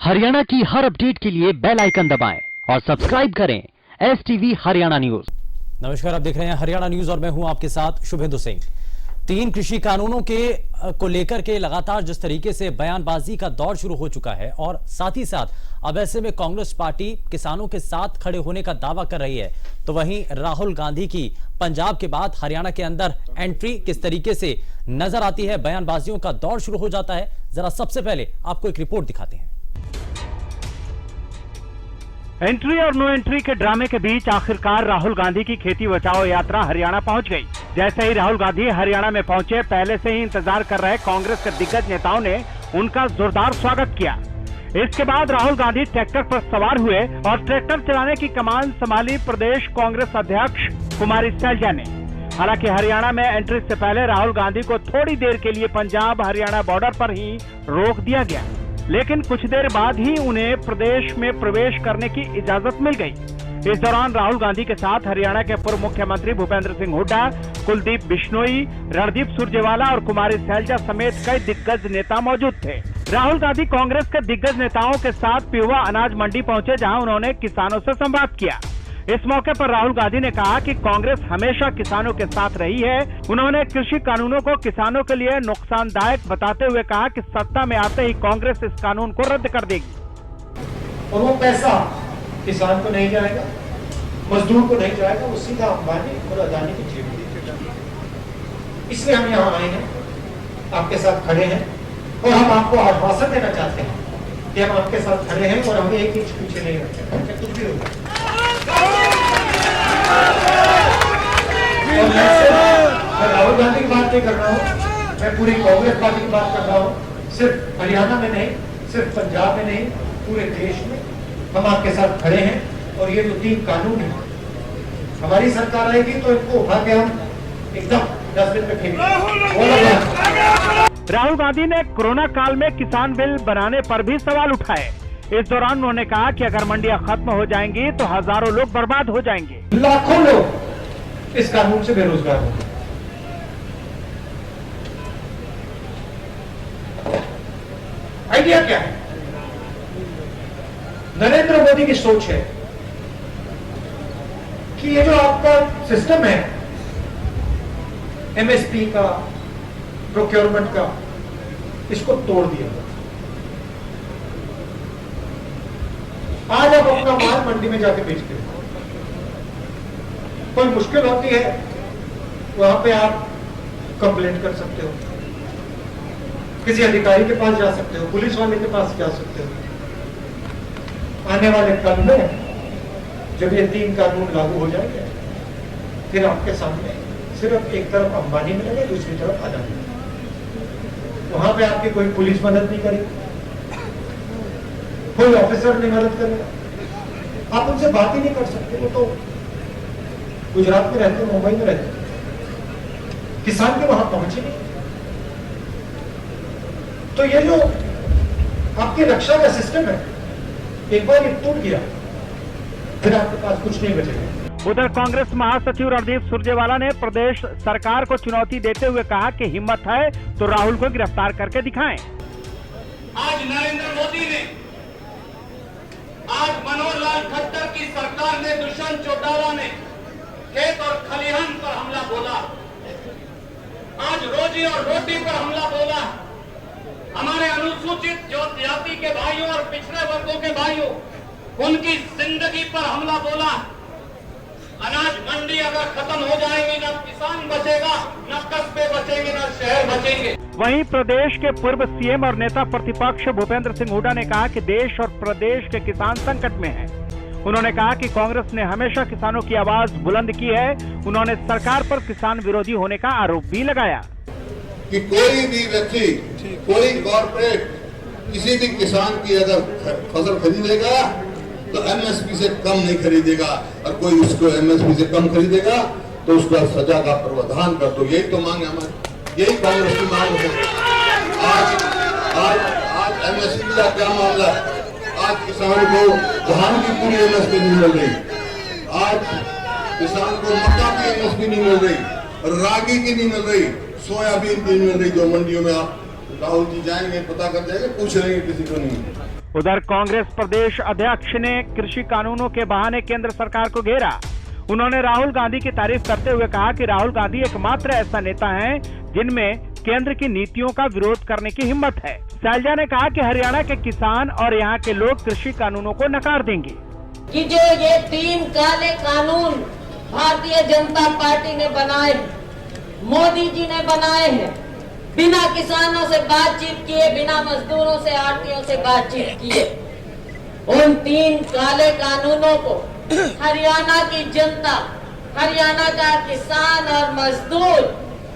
हरियाणा की हर अपडेट के लिए बेल आइकन दबाएं और सब्सक्राइब करें STV हरियाणा न्यूज। नमस्कार, आप देख रहे हैं हरियाणा न्यूज और मैं हूं आपके साथ शुभेंदु सिंह। 3 कृषि कानूनों को लेकर के लगातार जिस तरीके से बयानबाजी का दौर शुरू हो चुका है और साथ ही साथ अब ऐसे में कांग्रेस पार्टी किसानों के साथ खड़े होने का दावा कर रही है, तो वहीं राहुल गांधी की पंजाब के बाद हरियाणा के अंदर एंट्री किस तरीके से नजर आती है, बयानबाजियों का दौर शुरू हो जाता है। जरा सबसे पहले आपको एक रिपोर्ट दिखाते हैं। एंट्री और नो एंट्री के ड्रामे के बीच आखिरकार राहुल गांधी की खेती बचाओ यात्रा हरियाणा पहुंच गई। जैसे ही राहुल गांधी हरियाणा में पहुंचे, पहले से ही इंतजार कर रहे कांग्रेस के दिग्गज नेताओं ने उनका जोरदार स्वागत किया। इसके बाद राहुल गांधी ट्रैक्टर पर सवार हुए और ट्रैक्टर चलाने की कमान संभाली प्रदेश कांग्रेस अध्यक्ष कुमारी सैलजा ने। हालांकि हरियाणा में एंट्री से पहले राहुल गांधी को थोड़ी देर के लिए पंजाब हरियाणा बॉर्डर पर ही रोक दिया गया, लेकिन कुछ देर बाद ही उन्हें प्रदेश में प्रवेश करने की इजाजत मिल गई। इस दौरान राहुल गांधी के साथ हरियाणा के पूर्व मुख्यमंत्री भूपेंद्र सिंह हुड्डा, कुलदीप बिश्नोई, रणदीप सुरजेवाला और कुमारी सैलजा समेत कई दिग्गज नेता मौजूद थे। राहुल गांधी कांग्रेस के दिग्गज नेताओं के साथ पिहुआ अनाज मंडी पहुंचे, जहां उन्होंने किसानों से संवाद किया। इस मौके पर राहुल गांधी ने कहा कि कांग्रेस हमेशा किसानों के साथ रही है। उन्होंने कृषि कानूनों को किसानों के लिए नुकसानदायक बताते हुए कहा कि सत्ता में आते ही कांग्रेस इस कानून को रद्द कर देगी और वो पैसा किसान को नहीं जाएगा, मजदूर को नहीं जाएगा, वो सीधा अंबानी और अदानी की जेब में जाएगा। इसलिए हम यहाँ आए हैं, आपके साथ खड़े हैं और हम आपको आश्वासन देना चाहते हैं कि हम आपके साथ खड़े हैं और हमें एक इंच पीछे नहीं रखेंगे, कुछ भी होगा। मैं राहुल गांधी की बात नहीं कर रहा हूँ, मैं पूरी कांग्रेस पार्टी की बात कर रहा हूँ। सिर्फ हरियाणा में नहीं, सिर्फ पंजाब में नहीं, पूरे देश में हम आपके साथ खड़े हैं। और ये जो 3 कानून है, हमारी सरकार आएगी तो इनको उठा के हम एकदम 10 दिन में फेंकेंगे। राहुल गांधी ने कोरोना काल में किसान बिल बनाने पर भी सवाल उठाए। इस दौरान उन्होंने कहा कि अगर मंडियां खत्म हो जाएंगी तो हजारों लोग बर्बाद हो जाएंगे, लाखों लोग इस कानून से बेरोजगार होंगे। आइडिया क्या है? नरेंद्र मोदी की सोच है कि ये जो आपका सिस्टम है MSP का, प्रोक्योरमेंट का, इसको तोड़ दिया। आज आप अपना माल मंडी में जाके बेचते हो, कोई मुश्किल होती है वहां पे आप कंप्लेंट कर सकते हो, किसी अधिकारी के पास जा सकते हो, पुलिस वाले के पास जा सकते हो। आने वाले कल में जब ये 3 कानून लागू हो जाएंगे, फिर आपके सामने सिर्फ एक तरफ अंबानी मिलेगा, दूसरी तरफ अदानी। वहां पे आपकी कोई पुलिस मदद नहीं करेगी, कोई ऑफिसर नहीं मदद करेगा, आप उनसे बात ही नहीं कर सकते। वो तो गुजरात में रहते, मुंबई में रहते, किसान के वहां पहुंचे नहीं। तो ये जो आपकी रक्षा का सिस्टम है, एक बार ये टूट गया, फिर आपके पास कुछ नहीं बचेगा। उधर कांग्रेस महासचिव रणदीप सुरजेवाला ने प्रदेश सरकार को चुनौती देते हुए कहा कि हिम्मत है तो राहुल को गिरफ्तार करके दिखाएं। आज नरेंद्र मोदी ने, आज मनोहर लाल खट्टर की सरकार ने, दुष्यंत चौटाला ने खेत और खलिहान पर हमला बोला, आज रोजी और रोटी पर हमला बोला, हमारे अनुसूचित जो जाति के भाइयों और पिछड़े वर्गों के भाइयों, उनकी जिंदगी पर हमला बोला। अनाज मंडी अगर खत्म हो जाएंगी, न किसान बचेगा, न कस्बे बचेंगे, न शहर बचेंगे। वहीं प्रदेश के पूर्व CM और नेता प्रतिपक्ष भूपेंद्र सिंह हुड्डा ने कहा कि देश और प्रदेश के किसान संकट में हैं। उन्होंने कहा कि कांग्रेस ने हमेशा किसानों की आवाज बुलंद की है। उन्होंने सरकार पर किसान विरोधी होने का आरोप भी लगाया कि कोई भी व्यक्ति, कोई कॉर्पोरेट किसी भी किसान की अगर फसल खरीदेगा तो MSP से कम नहीं खरीदेगा, और कोई उसको MSP से कम खरीदेगा तो उसका सजा का प्रावधान कर दो। यही तो मांग है हमारी, यही कांग्रेस की मांग है। आज MSP का क्या मामला है? आज किसान को धान की पूरी MSP नहीं मिल रही, आज किसान को मक्का की MSP नहीं मिल रही, रागी की नहीं मिल रही, सोयाबीन की नहीं मिल रही। जो मंडियों में आप राहुल जी जाएंगे, पता कर जाएंगे, पूछ लेंगे, किसी को नहीं। उधर कांग्रेस प्रदेश अध्यक्ष ने कृषि कानूनों के बहाने केंद्र सरकार को घेरा। उन्होंने राहुल गांधी की तारीफ करते हुए कहा कि राहुल गांधी एकमात्र ऐसा नेता है जिनमें केंद्र की नीतियों का विरोध करने की हिम्मत है। शैलजा ने कहा कि हरियाणा के किसान और यहाँ के लोग कृषि कानूनों को नकार देंगे कि जो ये 3 काले कानून भारतीय जनता पार्टी ने बनाए, मोदी जी ने बनाए हैं, बिना किसानों से बातचीत किए, बिना मजदूरों से, आड़तियों से बातचीत किए, उन 3 काले कानूनों को हरियाणा की जनता, हरियाणा का किसान और मजदूर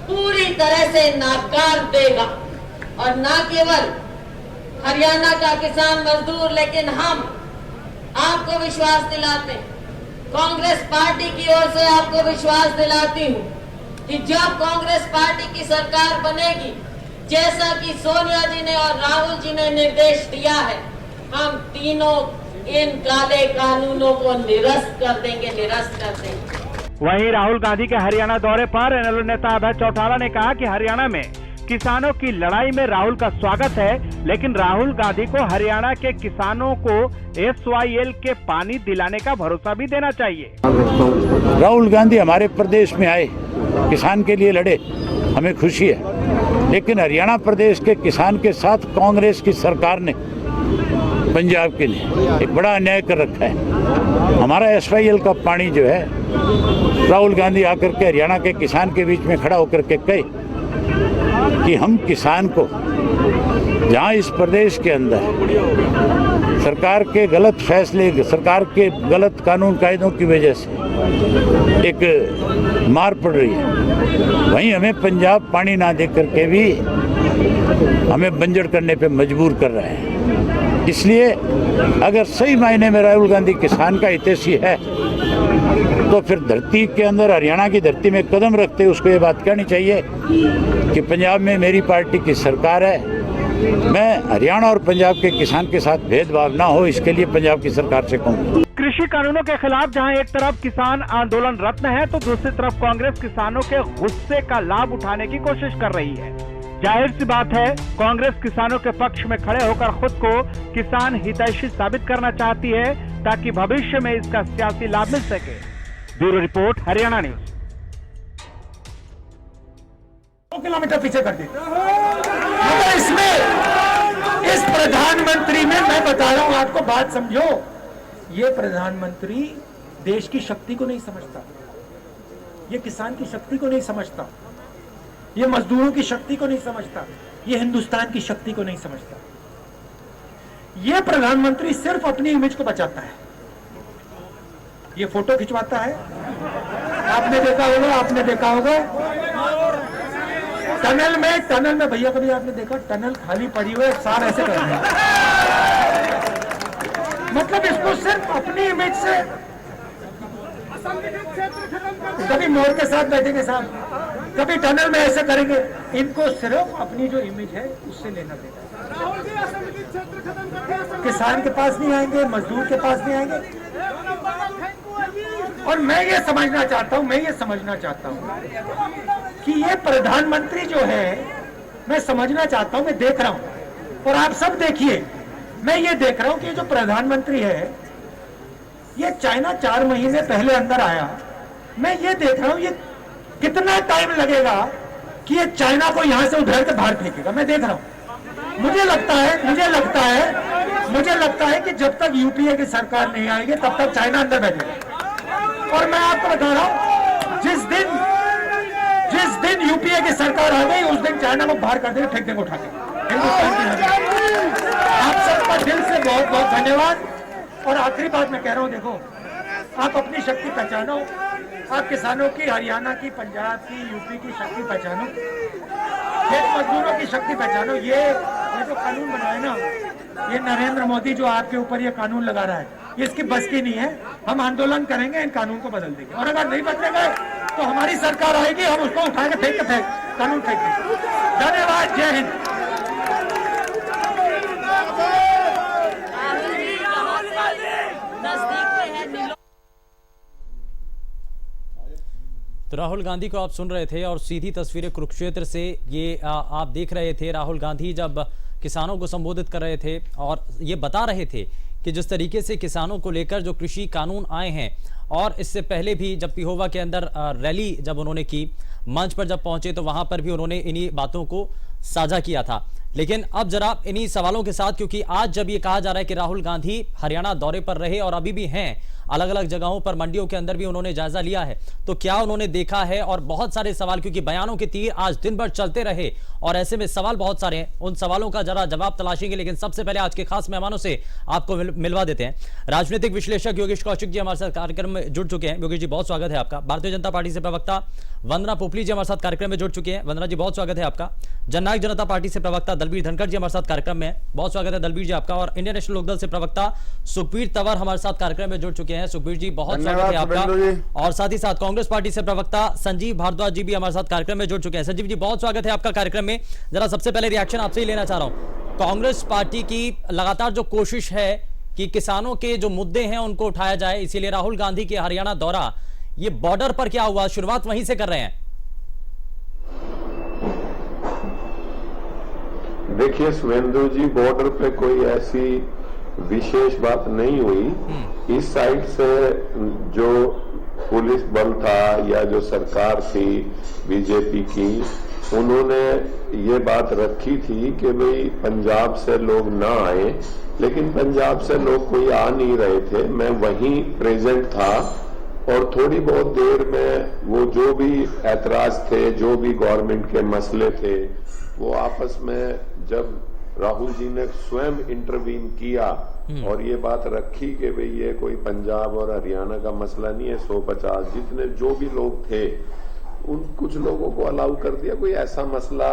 पूरी तरह से नकार देगा। और न केवल हरियाणा का किसान मजदूर, लेकिन हम आपको विश्वास दिलाते हैं, कांग्रेस पार्टी की ओर से आपको विश्वास दिलाती हूँ कि जब कांग्रेस पार्टी की सरकार बनेगी, जैसा कि सोनिया जी ने और राहुल जी ने निर्देश दिया है, हम तीनों इन काले कानूनों को निरस्त कर देंगे। वहीं राहुल गांधी के हरियाणा दौरे पर एनएलओ नेता अभय चौटाला ने कहा कि हरियाणा में किसानों की लड़ाई में राहुल का स्वागत है, लेकिन राहुल गांधी को हरियाणा के किसानों को SYL के पानी दिलाने का भरोसा भी देना चाहिए। राहुल गांधी हमारे प्रदेश में आए, किसान के लिए लड़े, हमें खुशी है, लेकिन हरियाणा प्रदेश के किसान के साथ कांग्रेस की सरकार ने पंजाब के लिए एक बड़ा अन्याय कर रखा है। हमारा SYL का पानी जो है, राहुल गांधी आकर के हरियाणा के किसान के बीच में खड़ा होकर के कहे कि हम किसान को, जहां इस प्रदेश के अंदर सरकार के गलत फैसले, सरकार के गलत कानून कायदों की वजह से एक मार पड़ रही है, वहीं हमें पंजाब पानी ना दे करके भी हमें बंजर करने पे मजबूर कर रहे हैं। इसलिए अगर सही मायने में राहुल गांधी किसान का हितैषी है, तो फिर धरती के अंदर, हरियाणा की धरती में कदम रखते उसको ये बात कहनी चाहिए कि पंजाब में मेरी पार्टी की सरकार है, मैं हरियाणा और पंजाब के किसान के साथ भेदभाव ना हो, इसके लिए पंजाब की सरकार से कहूँगा। कृषि कानूनों के खिलाफ जहां एक तरफ किसान आंदोलन रत्न है, तो दूसरी तरफ कांग्रेस किसानों के गुस्से का लाभ उठाने की कोशिश कर रही है। जाहिर सी बात है, कांग्रेस किसानों के पक्ष में खड़े होकर खुद को किसान हितैषी साबित करना चाहती है, ताकि भविष्य में इसका सियासी लाभ मिल सके। Bureau report, Haryana news. 2 kilometre पीछे कर दी। मगर इसमें, इस प्रधानमंत्री में मैं बता रहा हूं आपको, बात समझो, ये प्रधानमंत्री देश की शक्ति को नहीं समझता, ये किसान की शक्ति को नहीं समझता, ये मजदूरों की शक्ति को नहीं समझता, ये हिंदुस्तान की शक्ति को नहीं समझता। ये प्रधानमंत्री सिर्फ अपनी इमेज को बचाता है, ये फोटो खिंचवाता है। आपने देखा होगा टनल में भैया, कभी आपने देखा टनल खाली पड़ी हुई है, सार ऐसे कर रहे हैं, मतलब इसको सिर्फ अपनी इमेज से, कभी मोर के साथ बैठेंगे साहब, कभी टनल में ऐसे करेंगे, इनको सिर्फ अपनी जो इमेज है उससे लेना देना। किसान के पास नहीं आएंगे, मजदूर के पास नहीं आएंगे। और मैं ये समझना चाहता हूं कि ये प्रधानमंत्री जो है, मैं समझना चाहता हूं, मैं देख रहा हूं, और आप सब देखिए, मैं ये देख रहा हूं कि जो प्रधानमंत्री है, ये चाइना 4 महीने पहले अंदर आया। मैं ये देख रहा हूं ये कितना टाइम लगेगा कि ये चाइना को यहां से उधर के बाहर फेंकेगा। मैं देख रहा हूं, मुझे लगता है कि जब तक यूपीए की सरकार नहीं आएगी, तब तक चाइना अंदर बैठेगा। और मैं आपको बता रहा हूं, जिस दिन यूपीए की सरकार आ गई, उस दिन चाइना को बाहर कर देंगे, फेंक देंगे उठा के हिंदुस्तान की। आप सबका दिल से बहुत बहुत धन्यवाद। और आखिरी बात मैं कह रहा हूं, देखो, आप अपनी शक्ति पहचानो, आप किसानों की, हरियाणा की, पंजाब की, यूपी की शक्ति पहचानो, खेत मजदूरों की शक्ति पहचानो। ये जो कानून बना है ना, ये नरेंद्र मोदी जो आपके ऊपर ये कानून लगा रहा है, ये इसकी बस की नहीं है। हम आंदोलन करेंगे, इन कानून को बदल देंगे, और अगर नहीं बदलेंगे तो हमारी सरकार आएगी, हम उसको उठा के कानून फेंक देंगे। धन्यवाद, जय हिंद। तो राहुल गांधी को आप सुन रहे थे, और सीधी तस्वीरें कुरुक्षेत्र से ये आप देख रहे थे। राहुल गांधी जब किसानों को संबोधित कर रहे थे और ये बता रहे थे कि जिस तरीके से किसानों को लेकर जो कृषि कानून आए हैं, और इससे पहले भी जब पिहोवा के अंदर रैली जब उन्होंने की, मंच पर जब पहुंचे तो वहां पर भी उन्होंने इन्हीं बातों को साझा किया था। लेकिन अब जरा इन्हीं सवालों के साथ, क्योंकि आज जब ये कहा जा रहा है कि राहुल गांधी हरियाणा दौरे पर रहे और अभी भी हैं, अलग अलग जगहों पर, मंडियों के अंदर भी उन्होंने जायजा लिया है, तो क्या उन्होंने देखा है, और बहुत सारे सवाल, क्योंकि बयानों के तीर आज दिन भर चलते रहे और ऐसे में सवाल बहुत सारे हैं, उन सवालों का जरा जवाब तलाशेंगे। लेकिन सबसे पहले आज के खास मेहमानों से आपको मिलवा देते हैं। राजनीतिक विश्लेषक योगेश कौशिक जी हमारे साथ कार्यक्रम में जुड़ चुके हैं। योगेश जी बहुत स्वागत है आपका। भारतीय जनता पार्टी से प्रवक्ता वंदना पोपली जी हमारे साथ कार्यक्रम में जुड़ चुके हैं। वंदना जी बहुत स्वागत है आपका। जननायक जनता पार्टी से प्रवक्ता दलबीर धनखड़ जी हमारे साथ कार्यक्रम में, बहुत स्वागत है दलबीर जी आपका। और इंडियन नेशनल लोकदल से प्रवक्ता सुखबीर तंवर हमारे साथ कार्यक्रम में जुड़ चुके हैं। सुखबीर जी बहुत स्वागत है आपका। और साथ ही साथ कांग्रेस पार्टी से प्रवक्ता संजीव भारद्वाज जी भी हमारे साथ कार्यक्रम में जुड़ चुके हैं। संजीव जी बहुत स्वागत है आपका कार्यक्रम में। जरा सबसे पहले रिएक्शन आपसे ही लेना चाह रहा हूं। कांग्रेस पार्टी की लगातार जो कोशिश है कि किसानों के जो मुद्दे हैं उनको उठाया जाए, इसीलिए राहुल गांधी के हरियाणा दौरा, ये बॉर्डर पर क्या हुआ, शुरुआत वहीं से कर रहे हैं? देखिए शुभेंदु जी, बॉर्डर पे कोई ऐसी विशेष बात नहीं हुई। इस साइड से जो पुलिस बल था या जो सरकार थी बीजेपी की, उन्होंने ये बात रखी थी कि भाई पंजाब से लोग ना आए, लेकिन पंजाब से लोग कोई आ नहीं रहे थे। मैं वहीं प्रेजेंट था और थोड़ी बहुत देर में वो जो भी ऐतराज थे, जो भी गवर्नमेंट के मसले थे, वो आपस में जब राहुल जी ने स्वयं इंटरवीन किया और ये बात रखी कि भाई ये कोई पंजाब और हरियाणा का मसला नहीं है, 150 जितने जो भी लोग थे उन कुछ लोगों को अलाउ कर दिया। कोई ऐसा मसला,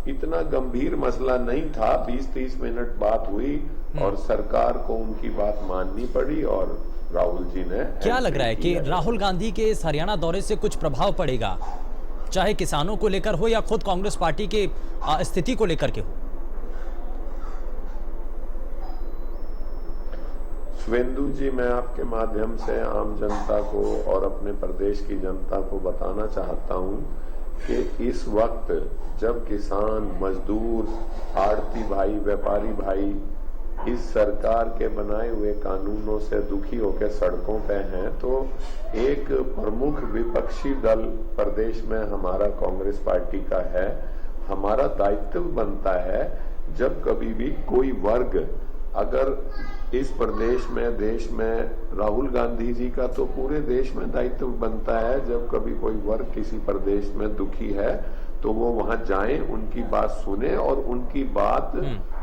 इतना गंभीर मसला नहीं था। 20-30 मिनट बात हुई और सरकार को उनकी बात माननी पड़ी और राहुल जी ने। क्या लग रहा है कि राहुल गांधी के इस हरियाणा दौरे से कुछ प्रभाव पड़ेगा, चाहे किसानों को लेकर हो या खुद कांग्रेस पार्टी के स्थिति को लेकर के हो? शुभेंदु जी, मैं आपके माध्यम से आम जनता को और अपने प्रदेश की जनता को बताना चाहता हूं कि इस वक्त जब किसान, मजदूर, आड़ती भाई, व्यापारी भाई इस सरकार के बनाए हुए कानूनों से दुखी होकर सड़कों पे हैं, तो एक प्रमुख विपक्षी दल प्रदेश में हमारा कांग्रेस पार्टी का है। हमारा दायित्व बनता है जब कभी भी कोई वर्ग अगर इस प्रदेश में, देश में, राहुल गांधी जी का तो पूरे देश में दायित्व बनता है, जब कभी कोई वर्ग किसी प्रदेश में दुखी है तो वो वहां जाएं, उनकी बात सुने और उनकी बात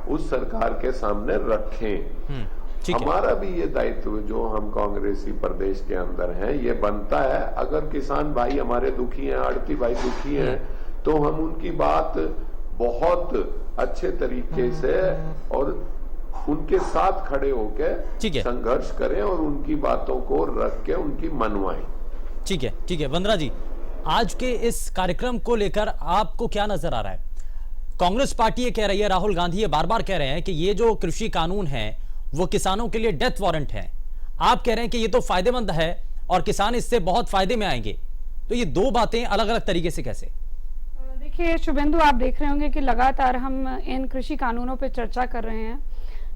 उस सरकार के सामने रखें। हमारा भी ये दायित्व जो हम कांग्रेसी प्रदेश के अंदर हैं ये बनता है। अगर किसान भाई हमारे दुखी हैं, आड़ती भाई दुखी हैं, तो हम उनकी बात बहुत अच्छे तरीके से और उनके साथ खड़े होकर संघर्ष करें और उनकी बातों को रख के उनकी मनवाएं। ठीक है वंदना जी, आज के इस कार्यक्रम को लेकर आपको क्या नजर आ रहा है? कांग्रेस पार्टी ये कह रही है, राहुल गांधी ये बार बार कह रहे हैं कि ये जो कृषि कानून है वो किसानों के लिए डेथ वारंट है। आप कह रहे हैं कि ये तो फायदेमंद है और किसान इससे बहुत फायदे में आएंगे। तो ये दो बातें अलग अलग तरीके से कैसे? देखिए शुभेंदु, आप देख रहे होंगे कि लगातार हम इन कृषि कानूनों पर चर्चा कर रहे हैं।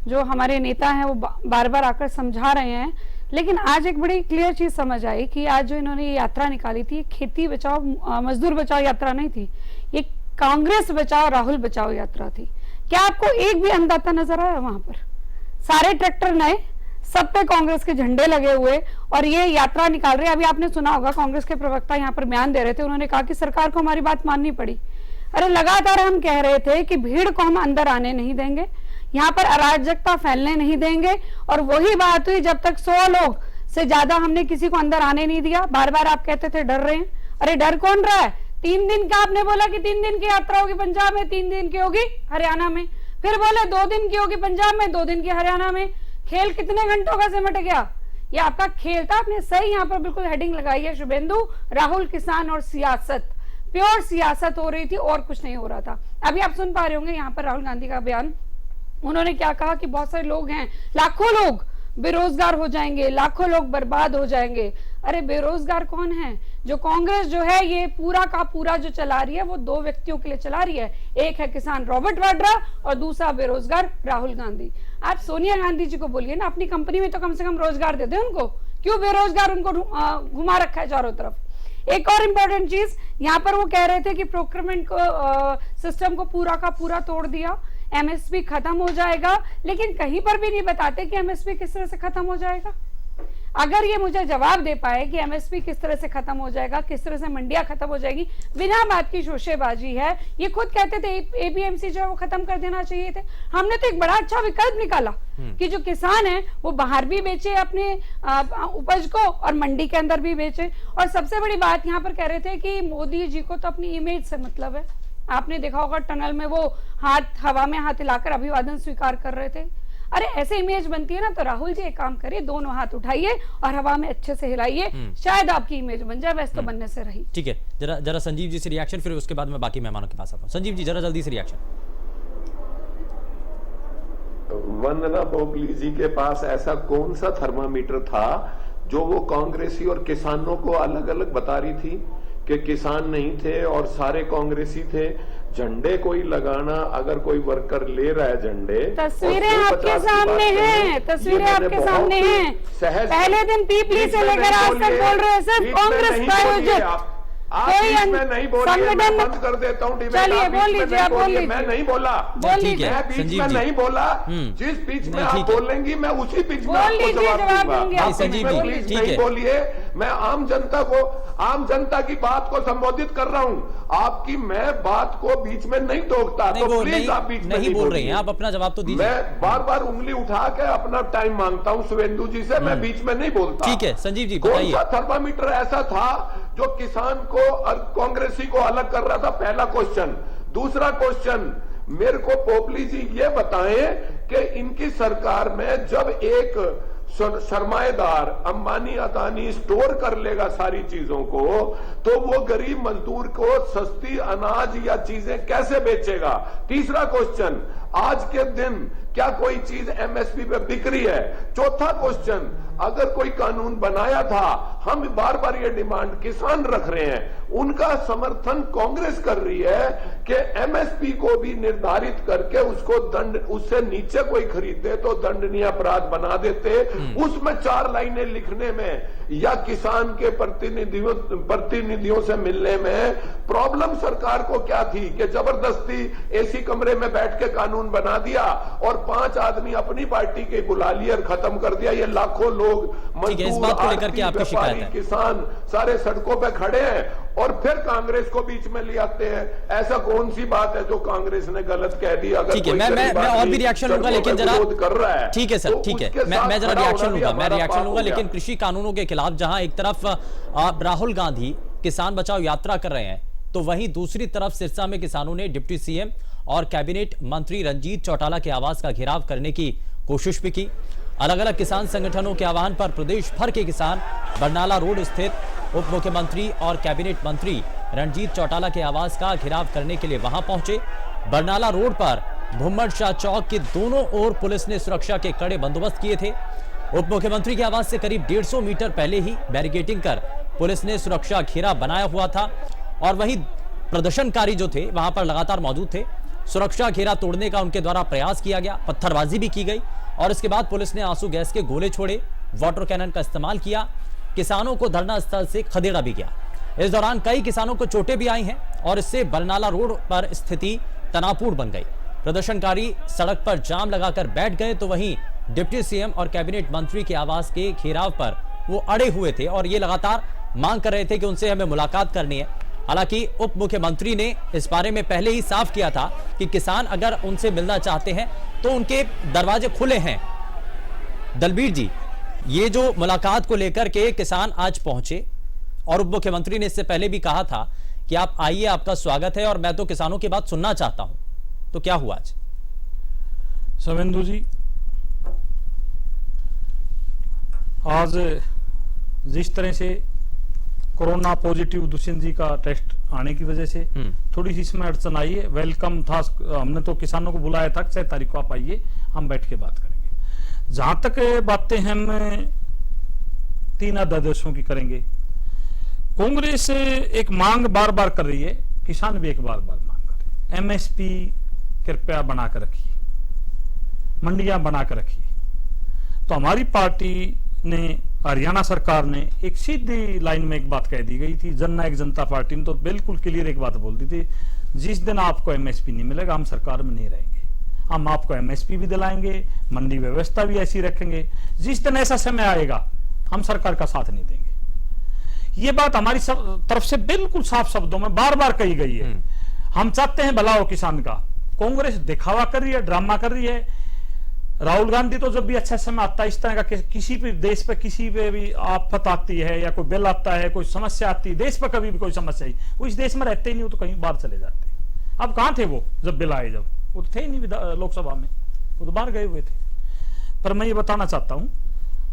जो हमारे नेता हैं वो बार बार आकर समझा रहे हैं, लेकिन आज एक बड़ी क्लियर चीज समझ आई कि आज जो इन्होंने ये यात्रा निकाली थी, खेती बचाओ मजदूर बचाओ यात्रा नहीं थी, ये कांग्रेस बचाओ राहुल बचाओ यात्रा थी। क्या आपको एक भी अन्नदाता नजर आया वहां पर? सारे ट्रैक्टर नए, सब पे कांग्रेस के झंडे लगे हुए और ये यात्रा निकाल रहे। अभी आपने सुना होगा कांग्रेस के प्रवक्ता यहाँ पर बयान दे रहे थे, उन्होंने कहा कि सरकार को हमारी बात माननी पड़ी। अरे लगातार हम कह रहे थे कि भीड़ को हम अंदर आने नहीं देंगे, यहाँ पर अराजकता फैलने नहीं देंगे, और वही बात हुई जब तक 100 लोग से ज्यादा हमने किसी को अंदर आने नहीं दिया। बार बार आप कहते थे डर रहे हैं, अरे डर कौन रहा है? 3 दिन का आपने बोला कि 3 दिन की यात्रा होगी पंजाब में, 3 दिन की होगी हरियाणा में, फिर बोले 2 दिन की होगी पंजाब में, 2 दिन की हरियाणा में। खेल कितने घंटों का सिमट गया? ये आपका खेल था। आपने सही यहाँ पर बिल्कुल हेडिंग लगाई है शुभेंदु, राहुल, किसान और सियासत। प्योर सियासत हो रही थी और कुछ नहीं हो रहा था। अभी आप सुन पा रहे होंगे यहाँ पर राहुल गांधी का बयान। उन्होंने क्या कहा कि बहुत सारे लोग हैं, लाखों लोग बेरोजगार हो जाएंगे, लाखों लोग बर्बाद हो जाएंगे। अरे बेरोजगार कौन है? जो कांग्रेस जो है ये पूरा का पूरा जो चला रही है वो दो व्यक्तियों के लिए चला रही है, एक है किसान रॉबर्ट वाड्रा और दूसरा बेरोजगार राहुल गांधी। आप सोनिया गांधी जी को बोलिए ना, अपनी कंपनी में तो कम से कम रोजगार दे दे उनको, क्यों बेरोजगार उनको घुमा रखा है चारों तरफ। एक और इम्पोर्टेंट चीज, यहाँ पर वो कह रहे थे कि प्रोक्योरमेंट को सिस्टम को पूरा का पूरा तोड़ दिया, एमएसपी खत्म हो जाएगा, लेकिन कहीं पर भी नहीं बताते कि एमएसपी किस तरह से खत्म हो जाएगा। अगर ये मुझे जवाब दे पाए कि एमएसपी किस तरह से खत्म हो जाएगा, किस तरह से मंडियां खत्म हो जाएगी, बिना बात की शोशेबाजी है। ये खुद कहते थे एपीएमसी जो है वो खत्म कर देना चाहिए थे। हमने तो एक बड़ा अच्छा विकल्प निकाला कि जो किसान है वो बाहर भी बेचे अपने उपज को और मंडी के अंदर भी बेचे। और सबसे बड़ी बात यहाँ पर कह रहे थे कि मोदी जी को तो अपनी इमेज से मतलब है। आपने देखा होगा टनल में वो हाथ हवा में हाथ हिलाकर अभिवादन स्वीकार कर रहे थे। अरे ऐसे इमेज बनती है ना, तो राहुल जी एक काम करिए, दोनों हाथ उठाइए और हवा में अच्छे से हिलाइए, शायद आपकी इमेज बन जाए। वैसे तो बनने से रही। ठीक है, जरा संजीव जी से रिएक्शन, फिर उसके बाद मैं बाकी मेहमानों के पास आता हूँ। संजीव जी जरा जल्दी से रिएक्शन। वंदना पोगली जी के पास ऐसा कौन सा थर्मामीटर था जो वो कांग्रेसी और किसानों को अलग अलग बता रही थी कि किसान नहीं थे और सारे कांग्रेसी थे? झंडे कोई लगाना, अगर कोई वर्कर ले रहा है झंडे, तस्वीरें आपके सामने हैं, तस्वीरें आपके सामने हैं। पहले दिन पीपली से लेकर आज तक बोल रहे हैं सिर्फ कांग्रेस प्रायोजित कोई संगठन। बंद कर देता हूँ। चलिए बोल लीजिए, आप बोल लीजिए। मैं नहीं बोला, बोल लीजिए। मैं बीच में नहीं बोला। जिस बीच में आप बोलेंगी मैं उसी बीच में आपको जवाब दूंगा। प्लीज नहीं बोलिए। मैं आम जनता की बात को संबोधित कर रहा हूँ। आपकी मैं बात को बीच में नहीं टोकता, तो प्लीज आप बीच में नहीं बोल रहे हैं। आप अपना जवाब तो दीजिए। मैं बार बार उंगली उठा के अपना टाइम मांगता हूँ शुभेंदु जी से, मैं बीच में नहीं बोलता। ठीक है संजीव जी, कौन सा थर्मामीटर ऐसा था जो किसान को और कांग्रेसी को अलग कर रहा था? पहला क्वेश्चन। दूसरा क्वेश्चन, मेरे को पोपली जी ये बताएं कि इनकी सरकार में जब एक सरमाएदार अंबानी अदानी स्टोर कर लेगा सारी चीजों को, तो वो गरीब मजदूर को सस्ती अनाज या चीजें कैसे बेचेगा? तीसरा क्वेश्चन, आज के दिन क्या कोई चीज एमएसपी पे बिक रही है? चौथा क्वेश्चन, अगर कोई कानून बनाया था, हम बार बार ये डिमांड किसान रख रहे हैं, उनका समर्थन कांग्रेस कर रही है कि एमएसपी को भी निर्धारित करके उसको दंड, उससे नीचे कोई खरीदे तो दंडनीय अपराध बना देते। उसमें 4 लाइनें लिखने में या किसान के प्रतिनिधियों से मिलने में प्रॉब्लम सरकार को क्या थी कि जबरदस्ती एसी कमरे में बैठ के कानून बना दिया और 5 आदमी अपनी पार्टी के बुला लिए और खत्म कर दिया। ये लाखों लोग मजदूर, व्यापारी, किसान सारे सड़कों पे खड़े हैं और फिर कांग्रेस को बीच में ले आते हैं। ऐसा कौन सी बात है जो कांग्रेस ने गलत कह दी? अगर ठीक है, मैं और भी रिएक्शन लूंगा, लेकिन जरा कर रहा है। ठीक है सर, ठीक है, मैं जरा रिएक्शन लूंगा, लेकिन कृषि कानूनों के खिलाफ जहां एक तरफ राहुल गांधी किसान बचाओ यात्रा कर रहे हैं, तो वहीं दूसरी तरफ सिरसा में किसानों ने डिप्टी सीएम और कैबिनेट मंत्री रंजीत चौटाला के आवास का घेराव करने की कोशिश भी की। अलग अलग किसान संगठनों के आह्वान पर प्रदेश भर के किसान बरनाला रोड स्थित उप मुख्यमंत्री और कैबिनेट मंत्री रणजीत चौटाला के आवास का घेराव करने के लिए वहां पहुंचे। बरनाला रोड पर भुम्मड़ शाह चौक के दोनों ओर पुलिस ने सुरक्षा के कड़े बंदोबस्त किए थे। उप मुख्यमंत्री के आवास से करीब 150 मीटर पहले ही बैरिकेडिंग कर पुलिस ने सुरक्षा घेरा बनाया हुआ था और वहीं प्रदर्शनकारी जो थे वहां पर लगातार मौजूद थे। सुरक्षा घेरा तोड़ने का उनके द्वारा प्रयास किया गया, पत्थरबाजी भी की गई और इसके बाद पुलिस ने आंसू गैस के गोले छोड़े, वाटर कैनन का इस्तेमाल किया। किसानों को धरना स्थल से खदेड़ा भी गया। इस दौरान कई किसानों को चोटें भी आई हैं और इससे बरनाला रोड पर स्थिति तनावपूर्ण बन गई। प्रदर्शनकारी सड़क पर जाम लगाकर बैठ गए, तो वहीं डिप्टी सीएम और कैबिनेट मंत्री के आवास के घेराव पर वो अड़े हुए थे और ये लगातार मांग कर रहे थे कि उनसे हमें मुलाकात करनी है। हालांकि उप मुख्यमंत्री ने इस बारे में पहले ही साफ किया था कि किसान अगर उनसे मिलना चाहते हैं तो उनके दरवाजे खुले हैं। दलबीर जी, ये जो मुलाकात को लेकर के किसान आज पहुंचे और उप मुख्यमंत्री ने इससे पहले भी कहा था कि आप आइए, आपका स्वागत है और मैं तो किसानों की बात सुनना चाहता हूं, तो क्या हुआ आज? शुभेंदु जी, आज जिस तरह से कोरोना पॉजिटिव दुष्यंत जी का टेस्ट आने की वजह से थोड़ी सी इसमें अड़चन आई है। वेलकम था, हमने तो किसानों को बुलाया था 6 तारीख को आप आइए, हम बैठ के बात करेंगे। जहां तक बातें हम 3 अध्यादेशों की करेंगे। कांग्रेस एक मांग बार बार कर रही है, किसान भी एक बार बार मांग कर रहे हैं, एमएसपी कृपया बनाकर रखिए, मंडियां बनाकर रखिए। तो हमारी पार्टी ने, हरियाणा सरकार ने एक सीधी लाइन में एक बात कह दी गई थी, जननायक जनता पार्टी ने तो बिल्कुल क्लियर एक बात बोल दी थी, जिस दिन आपको एमएसपी नहीं मिलेगा हम सरकार में नहीं रहेंगे, हम आपको एमएसपी भी दिलाएंगे, मंडी व्यवस्था भी ऐसी रखेंगे, जिस दिन ऐसा समय आएगा हम सरकार का साथ नहीं देंगे। ये बात हमारी तरफ से बिल्कुल साफ शब्दों में बार बार कही गई है। हम चाहते हैं भला हो किसान का। कांग्रेस दिखावा कर रही है, ड्रामा कर रही है। राहुल गांधी तो जब भी अच्छा समय आता है, इस तरह का किसी भी देश पे किसी पे भी आफत आती है या कोई बिल आता है, कोई समस्या आती है, देश पर कभी भी कोई समस्या आई, वो इस देश में रहते ही नहीं, वो तो कहीं बाहर चले जाते। अब कहां थे वो जब बिल आए? जब वो तो थे ही नहीं लोकसभा में, वो तो बाहर गए हुए थे। पर मैं ये बताना चाहता हूं,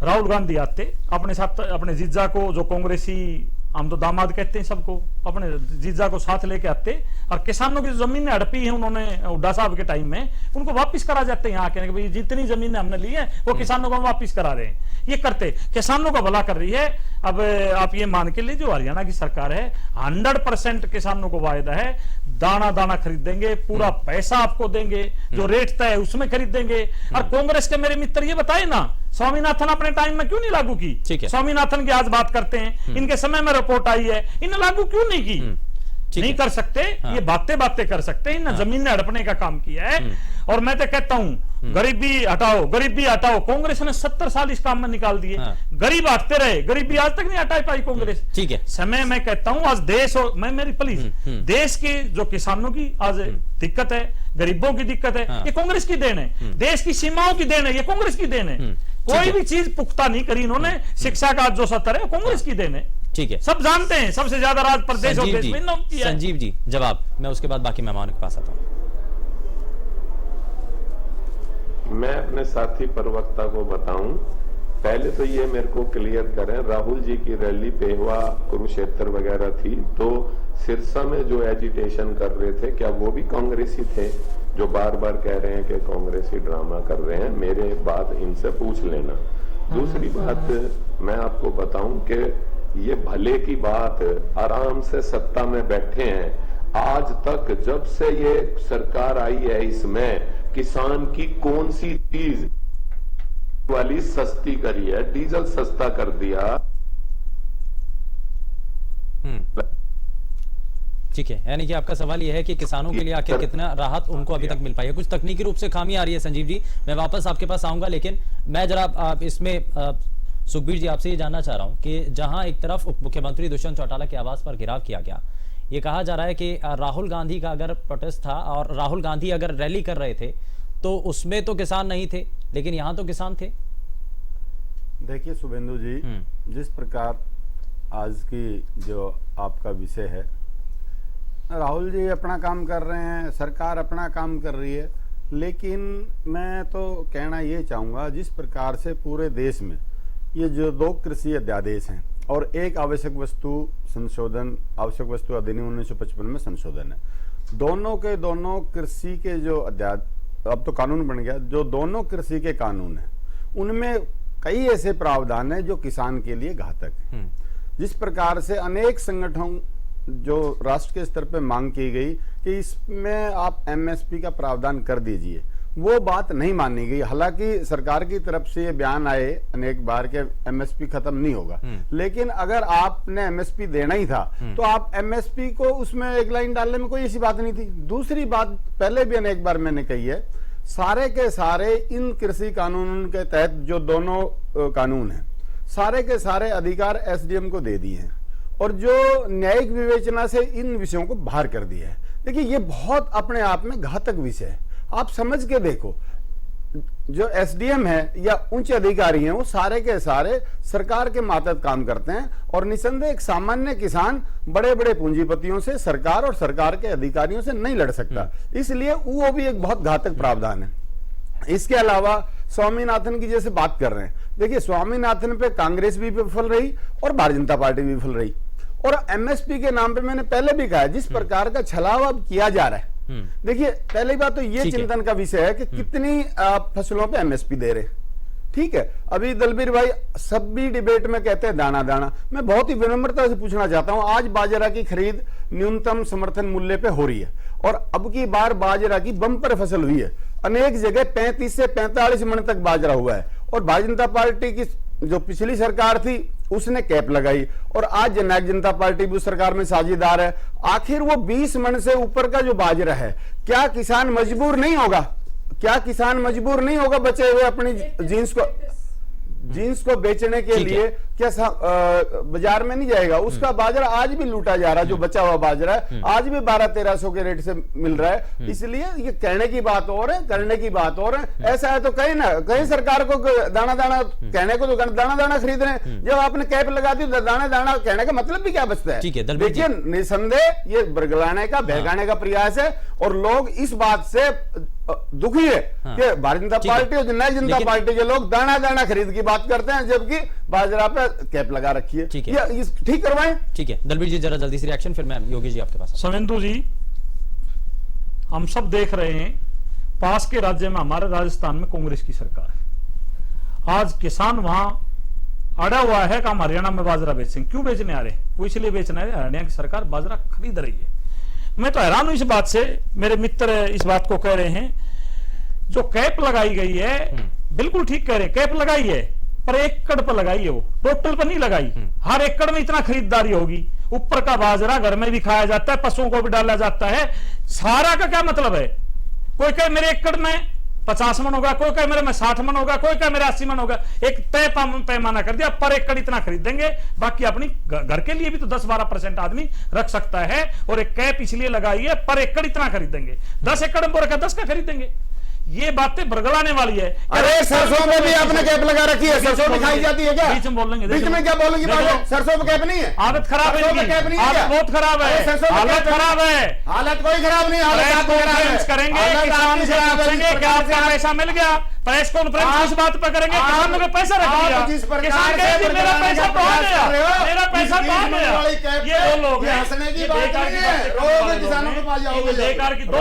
राहुल गांधी आते अपने साथ अपने जीजा को, जो कांग्रेसी, हम तो दामाद कहते हैं सबको, अपने जीजा को साथ लेके आते और किसानों की जमीनें हड़पी है उन्होंने हुड्डा साहब के टाइम में, उनको वापस करा जाते हैं यहाँ के, भाई जितनी जमीनें हमने ली है वो किसानों को वापस करा रहे हैं। ये करते किसानों का भला कर रही है। अब आप ये मान के लिए जो हरियाणा की सरकार है 100% किसानों को वायदा है, दाना दाना खरीदेंगे, पूरा पैसा आपको देंगे, जो रेट तय है उसमें खरीदेंगे। और कांग्रेस के मेरे मित्र ये बताए ना, स्वामीनाथन अपने टाइम में क्यों नहीं लागू की? स्वामीनाथन की आज बात करते हैं, इनके समय में रिपोर्ट आई है, इन्हें लागू क्यों नहीं की? नहीं कर सकते। ये बातें कर सकते हैं, जमीन ने हड़पने का काम किया है। और मैं तो कहता हूं गरीबी हटाओ, गरीबी हटाओ। कांग्रेस ने 70 साल इस काम में निकाल दिए, गरीब हटते रहे, गरीबी आज तक नहीं हटा पाई कांग्रेस। ठीक है, समय मैं कहता हूं आज देश और मैं मेरी प्लीज देश के जो किसानों की आज दिक्कत है, गरीबों की दिक्कत है, ये कांग्रेस की देन है। देश की सीमाओं की देन है, ये कांग्रेस की देन है। कोई भी चीज पुख्ता नहीं करी इन्होंने। शिक्षा का जो स्तर है वो कांग्रेस की देन है। ठीक है, सब जानते हैं, सबसे ज्यादा राज प्रदेश और देश में किया है। संजीव जी जवाब, मैं उसके बाद बाकी मेहमानों के पास आता हूं। मैं अपने साथी प्रवक्ता को बताऊं, पहले तो ये मेरे को क्लियर करें, राहुल जी की रैली पेहवा, कुरुक्षेत्र वगैरह थी, तो सिरसा में जो एजिटेशन कर रहे थे, क्या वो भी कांग्रेसी थे? जो बार बार कह रहे हैं कि कांग्रेसी ड्रामा कर रहे हैं, मेरे बात इनसे पूछ लेना। दूसरी बात मैं आपको बताऊं कि ये भले की बात, आराम से सत्ता में बैठे हैं। आज तक जब से ये सरकार आई है, इसमें किसान की कौन सी चीज वाली सस्ती करी है? डीजल सस्ता कर दिया। ठीक है, यानी कि आपका सवाल यह है कि किसानों के लिए आखिर कितना राहत उनको अभी तक मिल पाई है? कुछ तकनीकी रूप से खामी आ रही है संजीव जी, मैं वापस आपके पास आऊंगा, लेकिन मैं जरा इसमें सुखबीर जी आपसे ये जानना चाह रहा हूं कि जहां एक तरफ उप मुख्यमंत्री दुष्यंत चौटाला के आवास पर घेराव किया गया, ये कहा जा रहा है कि राहुल गांधी का अगर प्रोटेस्ट था और राहुल गांधी अगर रैली कर रहे थे तो उसमें तो किसान नहीं थे, लेकिन यहां तो किसान थे। देखिए शुभेंदु जी, जिस प्रकार आज की जो आपका विषय है, राहुल जी अपना काम कर रहे हैं, सरकार अपना काम कर रही है, लेकिन मैं तो कहना ये चाहूँगा, जिस प्रकार से पूरे देश में ये जो 2 कृषि अध्यादेश हैं और एक आवश्यक वस्तु संशोधन, आवश्यक वस्तु अधिनियम 1955 में संशोधन है, दोनों के दोनों कृषि के जो अब तो कानून बन गया, जो दोनों कृषि के कानून हैं उनमें कई ऐसे प्रावधान है जो किसान के लिए घातक है। जिस प्रकार से अनेक संगठनों जो राष्ट्र के स्तर पे मांग की गई कि इसमें आप एमएसपी का प्रावधान कर दीजिए, वो बात नहीं मानी गई। हालांकि सरकार की तरफ से ये बयान आए अनेक बार के एमएसपी खत्म नहीं होगा, लेकिन अगर आपने एमएसपी देना ही था तो आप एमएसपी को उसमें एक लाइन डालने में कोई ऐसी बात नहीं थी। दूसरी बात पहले भी अनेक बार मैंने कही है, सारे के सारे इन कृषि कानून के तहत जो दोनों कानून हैं, सारे के सारे अधिकार एसडीएम को दे दिए हैं और जो न्यायिक विवेचना से इन विषयों को बाहर कर दिया है। देखिए ये बहुत अपने आप में घातक विषय है। आप समझ के देखो, जो एसडीएम है या उच्च अधिकारी हैं वो सारे के सारे सरकार के मातहत काम करते हैं और निसंदेह एक सामान्य किसान बड़े बड़े पूंजीपतियों से, सरकार और सरकार के अधिकारियों से नहीं लड़ सकता, इसलिए वो भी एक बहुत घातक प्रावधान है। इसके अलावा स्वामीनाथन की जैसे बात कर रहे हैं, देखिए स्वामीनाथन पे कांग्रेस भी विफल रही और भारतीय जनता पार्टी भी विफल रही। और एमएसपी के नाम पे मैंने पहले भी कहा, जिस प्रकार का छलावा अब किया जा रहा है, देखिए पहली बात तो ये चिंतन का विषय है कि कितनी फसलों पे एमएसपी दे रहे, ठीक है, अभी दलबीर भाई सब भी डिबेट में कहते हैं दाना दाना। मैं बहुत ही विनम्रता से पूछना चाहता हूं, आज बाजरा की खरीद न्यूनतम समर्थन मूल्य पे हो रही है और अब की बार बाजरा की बम्पर फसल हुई है। अनेक जगह 35 से 45 मन तक बाजरा हुआ है और भारतीय जनता पार्टी की जो पिछली सरकार थी उसने कैप लगाई और आज जननायक जनता पार्टी भी उस सरकार में साझेदार है। आखिर वो 20 मन से ऊपर का जो बाजरा है, क्या किसान मजबूर नहीं होगा? क्या किसान मजबूर नहीं होगा बचे हुए अपनी जीन्स को बेचने के लिए? क्या बाजार में नहीं जाएगा? उसका बाजरा आज भी लूटा जा रहा है, जो बचा हुआ बाजरा है आज भी 1200-1300 के रेट से मिल रहा है। इसलिए ये कहने की बात और है, करने की बात और है। ऐसा है तो कहीं ना कहीं सरकार को दाना दाना कहने को तो दाना दाना खरीद रहे हैं। जब आपने कैप लगा दी तो दाना दाना कहने का मतलब भी क्या बचता है? देखिए, निसंदेह ये बरगलाने का, बहकाने का प्रयास है और लोग इस बात से दुखी है कि भारतीय जनता पार्टी और जननायक जनता पार्टी के लोग दाना दाना खरीद की बात करते हैं जबकि बाजरा पे कैप लगा रखी है। ठीक करवाएं। ठीक है दलबीर जी, जरा जल्दी से रिएक्शन, फिर मैं योगी जी आपके पास। शुभेंदु जी, हम सब देख रहे हैं पास के राज्य में, हमारे राजस्थान में कांग्रेस की सरकार है। आज किसान वहां अड़ा हुआ है कि हम हरियाणा में बाजरा बेचेंगे। क्यों बेचने आ रहे हैं? वो इसलिए बेचना है, हरियाणा की सरकार बाजरा खरीद रही है। मैं तो हैरान हूं इस बात से, मेरे मित्र इस बात को कह रहे हैं। जो कैप लगाई गई है, बिल्कुल ठीक कह रहे हैं, कैप लगाई है पर एकड़ पर लगाई है, वो टोटल पर नहीं लगाई। हर एकड़ में इतना खरीदारी होगी। ऊपर का बाजरा घर में भी खाया जाता है, पशुओं को भी डाला जाता है। सारा का क्या मतलब है? कोई कहे मेरे एकड़ में 50 मन होगा, कोई कहे मेरे में 60 मन होगा, कोई कहे मेरे 80 मन होगा। एक तय पैमाना कर दिया, पर एकड़ इतना खरीदेंगे, बाकी अपनी घर के लिए भी तो 10-12% आदमी रख सकता है। और एक कैप इसलिए लगाई है, पर एकड़ इतना खरीदेंगे। 10 एकड़ में रखा 10 का खरीदेंगे। ये बातें बरगलाने वाली है। अरे सरसों में भी आपने कैप लगा रखी है, सरसों में खाई जाती है क्या? बीच में बोलेंगे, बीच में क्या बोलेंगे? सरसों में कैप नहीं है। आदत खराब है, आदत बहुत खराब है, हालत खराब है। हालत कोई खराब नहीं, हालत कॉन्फ्रेंस करेंगे, किसान से पूछेंगे क्या आपका पैसा मिल गया। प्रेस कॉन्फ्रेंस इस बात पर करेंगे, किसानों का पैसा रख दिया। किसान कहेंगे मेरा पैसा कहाँ गया, मेरा पैसा कहाँ गया? ये वो लोग हैं, हंसने की बात नहीं है। रोज किसानों के पास जाओगे, बेकार की दो